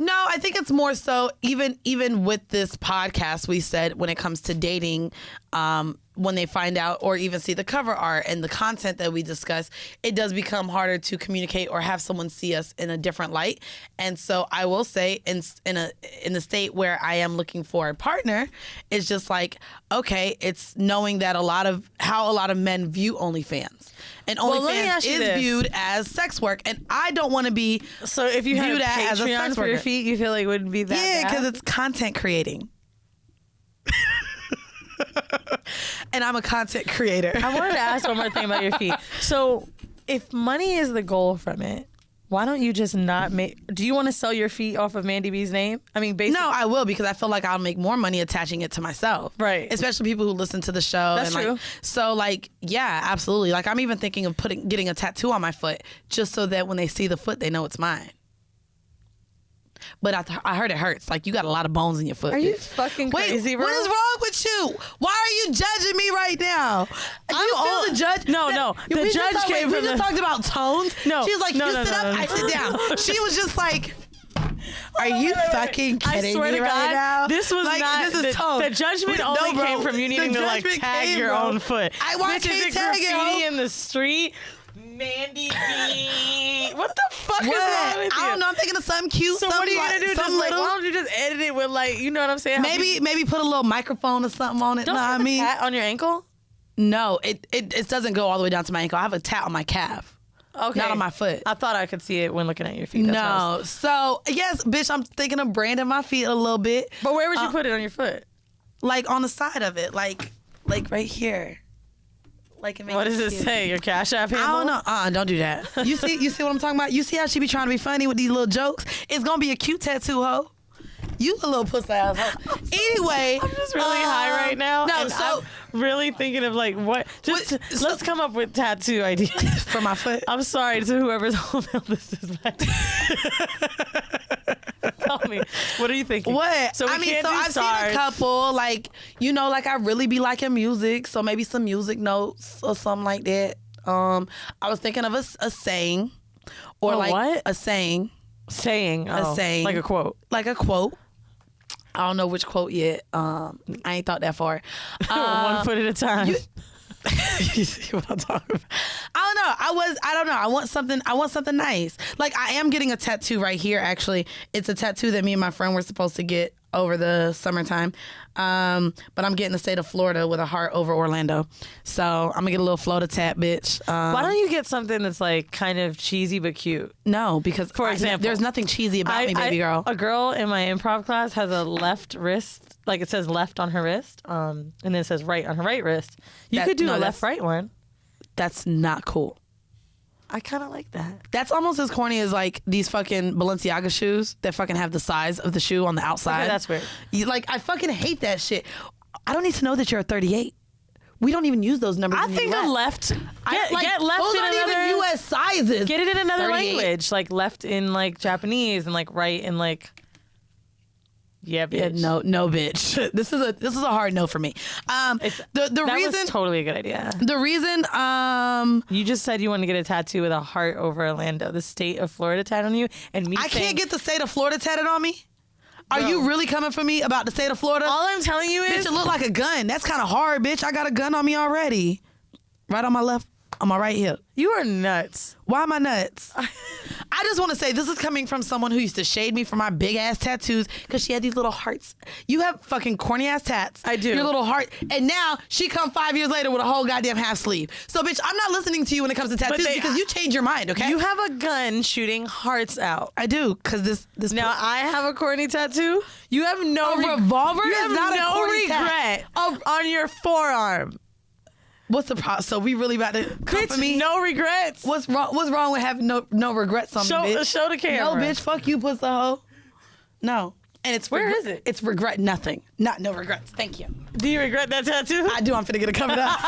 No, I think it's more so even with this podcast we said when it comes to dating, when they find out or even see the cover art and the content that we discuss, it does become harder to communicate or have someone see us in a different light. And so I will say in the state where I am looking for a partner, it's just like, okay, it's knowing that how a lot of men view OnlyFans. And OnlyFans is viewed as sex work, and I don't want to be So if you had viewed a as a Patreon sex for your worker. feet, you feel like it wouldn't be that Yeah, bad? because it's content creating. And I'm a content creator. I wanted to ask one more thing about your feet. So if money is the goal from it, why don't you just not make... Do you want to sell your feet off of Mandii B's name? I mean, basically... No, I will because I feel like I'll make more money attaching it to myself. Right. Especially people who listen to the show. That's and true. Like, so like, yeah, absolutely. Like I'm even thinking of getting a tattoo on my foot just so that when they see the foot, they know it's mine. But I heard it hurts. Like you got a lot of bones in your foot. Are you bitch. fucking Wait, crazy, bro? what is wrong with you? Why are you judging me right now? You feel the judge? No. The judge came we from just the... talked about tones. No, She was like, no, you no, sit no, up, no, no. I sit down. She was just like, are you wait. fucking kidding I swear me to right God, now? this was like, not... This is tone. The judgment No, only bro. came from you needing The to like judgment tag came, your bro. own foot. Why Bitch, can't is it tag it, graffiti ho? in the street? Mandii B. What the fuck is What? wrong with you? I don't know. I'm thinking of something cute. So what are you something gonna do? like- Just something like, little. why don't you just edit it with like, you know what I'm saying? How people- Maybe put a little microphone or something on it. Don't know you what I have a mean? tat on your ankle? No, it doesn't go all the way down to my ankle. I have a tat on my calf. Okay. Not on my foot. I thought I could see it when looking at your feet. That's what I was- No. So, yes, bitch, I'm thinking of branding my feet a little bit. But where would you put it on your foot? Like on the side of it. Like right here. Like it makes What does it cute. say? Your Cash App handle? I don't know. Don't do that. You see what I'm talking about? You see how she be trying to be funny with these little jokes? It's gonna be a cute tattoo, ho. You a little pussy ass hoe. Anyway, I'm just really high right now. No, and so I'm really thinking of like what. Just let's come up with tattoo ideas for my foot. I'm sorry to whoever's email this is back. Tell me, what are you thinking? What? So we can't do I've stars. seen a couple, like, you know, like I really be liking music, so maybe some music notes or something like that. I was thinking of a saying, or like what? a saying, A saying, like a quote. like a quote. I don't know which quote yet. I ain't thought that far. 1 foot at a time. You see what I'm talking about? I don't know. I want something nice. Like I am getting a tattoo right here, actually. It's a tattoo that me and my friend were supposed to get over the summertime. But I'm getting the state of Florida with a heart over Orlando. So I'm gonna get a little Florida tat, bitch. Why don't you get something that's like kind of cheesy but cute? No, because For example, there's nothing cheesy about me, baby girl. A girl in my improv class has a left wrist, like it says left on her wrist, and then it says right on her right wrist. You could do a left-right one. That's not cool. I kind of like that. That's almost as corny as like these fucking Balenciaga shoes that fucking have the size of the shoe on the outside. Okay, that's weird. I fucking hate that shit. I don't need to know that you're a 38. We don't even use those numbers. I in think the US. a left. Get left those in aren't another even US sizes. Get it in another 38. language, like left in like Japanese and like right in like. Yeah, bitch. Yeah, no, bitch. This is a hard no for me. The That reason was totally a good idea. the reason You just said you wanted to get a tattoo with a heart over Orlando, the state of Florida tat on you, and me. I saying, can't get the state of Florida tatted on me. Are Bro. you really coming for me about the state of Florida? All I'm telling you is, Bitch, it look like a gun. That's kind of hard, bitch. I got a gun on me already. Right on my left, on my right hip. you are nuts. Why am I nuts? I just want to say this is coming from someone who used to shade me for my big ass tattoos because she had these little hearts. You have fucking corny ass tats. I do. Your little heart. And now she come 5 years later with a whole goddamn half sleeve. So bitch, I'm not listening to you when it comes to tattoos because you change your mind, okay? You have a gun shooting hearts out. I do, because this Now I have a corny tattoo. You have no revolver You is have not a no corny regret tat. on your forearm. What's the problem? So we really about to come for Bitch, me? no regrets. What's wrong with having no regrets on me, bitch? Show the camera. No, bitch, fuck you, pussy hoe. No. And it's Where is it? It's regret nothing. No regrets. Thank you. Do you regret that tattoo? I do. I'm finna get it covered up.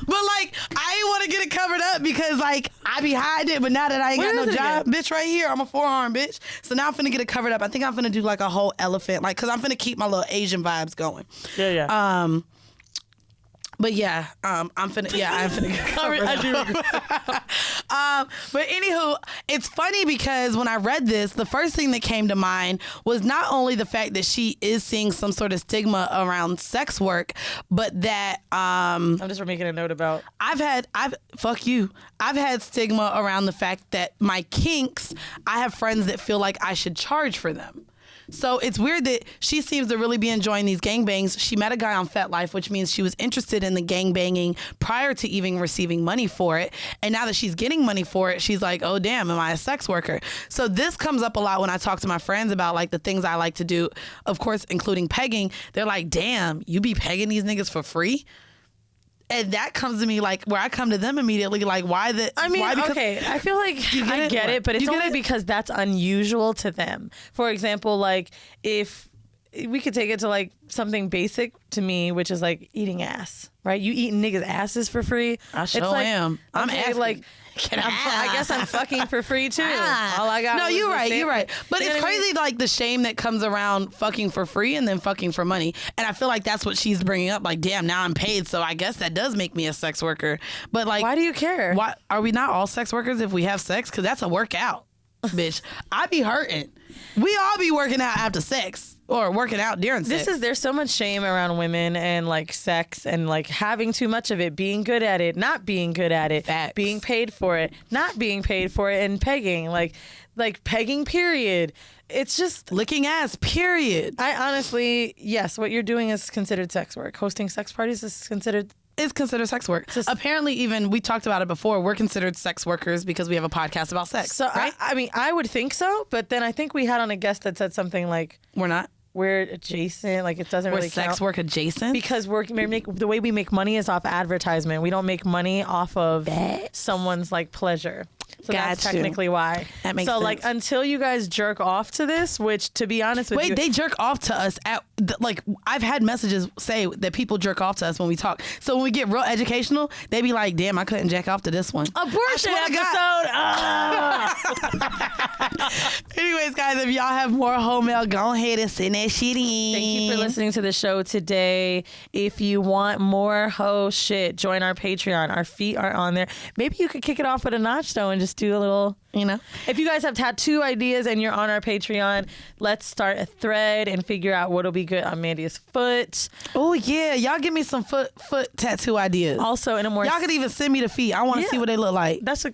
But like, I ain't want to get it covered up because like I be hiding it. But now that I ain't got no job, bitch, right here, I'm a forearm, bitch. So now I'm finna get it covered up. I think I'm finna do like a whole elephant, like, cause I'm finna keep my little Asian vibes going. Yeah. But yeah, I'm finna get it covered up. I do regret. But anywho, it's funny because when I read this, the first thing that came to mind was not only the fact that she is seeing some sort of stigma around sex work, but that I'm just making a note about. I've had stigma around the fact that my kinks, I have friends that feel like I should charge for them. So it's weird that she seems to really be enjoying these gangbangs. She met a guy on FetLife, which means she was interested in the gangbanging prior to even receiving money for it. And now that she's getting money for it, she's like, oh, damn, am I a sex worker? So this comes up a lot when I talk to my friends about like the things I like to do, of course, including pegging. They're like, damn, you be pegging these niggas for free? And that comes to me like where I come to them immediately like okay, I feel like I get it, but it's only because that's unusual to them. For example, like if we could take it to like something basic to me, which is like eating ass, right? You eating niggas' asses for free. I sure am. I'm asking. Like, I guess I'm fucking for free too. All I got. No, you're right. But you it's crazy, like the shame that comes around fucking for free and then fucking for money. And I feel like that's what she's bringing up. Like, damn, now I'm paid, so I guess that does make me a sex worker. But like, why do you care? Why are we not all sex workers if we have sex? Because that's a workout, bitch. I be hurting. We all be working out after sex or working out during sex. There's so much shame around women and like sex and like having too much of it, being good at it, not being good at it, Facts. Being paid for it, not being paid for it, and pegging, like pegging, period. It's just licking ass, period. I honestly, yes, what you're doing is considered sex work. Hosting sex parties is considered sex work. Apparently, even we talked about it before. We're considered sex workers because we have a podcast about sex. So right? I mean, I would think so, but then I think we had on a guest that said something like, we're not. We're adjacent, like it doesn't really count. We're sex work adjacent? Because the way we make money is off advertisement. We don't make money off of someone's like pleasure. So that's technically why. That makes sense. So like until you guys jerk off to this, which to be honest with you. Wait, they jerk off to us at like I've had messages say that people jerk off to us when we talk. So when we get real educational, they be like, damn, I couldn't jack off to this one. Abortion episode. Anyways, guys, if y'all have more home mail, go ahead and send that shit in. Thank you for listening to the show today. If you want more ho shit, join our Patreon. Our feet are on there. Maybe you could kick it off with a notch though and just do a little, If you guys have tattoo ideas and you're on our Patreon, let's start a thread and figure out what'll be good on Mandi's foot. Oh yeah, y'all give me some foot tattoo ideas. Also, in a more y'all could even send me the feet. I want to see what they look like. That's a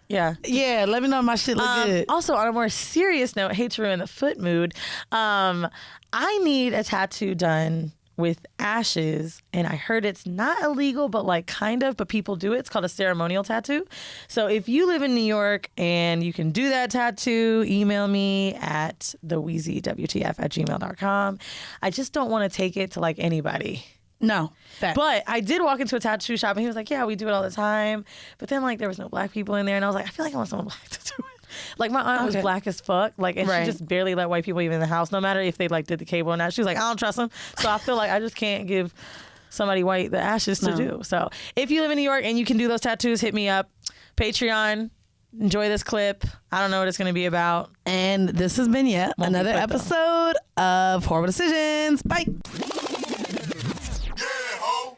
yeah. Yeah, let me know if my shit look good. Also, on a more serious note, hate to ruin the foot mood. I need a tattoo done with ashes, and I heard it's not illegal, but like kind of, but people do it. It's called a ceremonial tattoo. So if you live in New York and you can do that tattoo, email me at theweezywtf@gmail.com. I just don't want to take it to like anybody. No. Fact. But I did walk into a tattoo shop and he was like, yeah, we do it all the time. But then like there was no black people in there and I was like, I feel like I want someone black to do it. Like my aunt was black as fuck, like, and she just barely let white people even in the house, no matter if they like did the cable or not. She was like, I don't trust them, so I feel like I just can't give somebody white the ashes to do. So if you live in New York and you can do those tattoos, hit me up. Patreon. Enjoy this clip. I don't know what it's going to be about. And this has been another episode of Whoreible Decisions. Bye.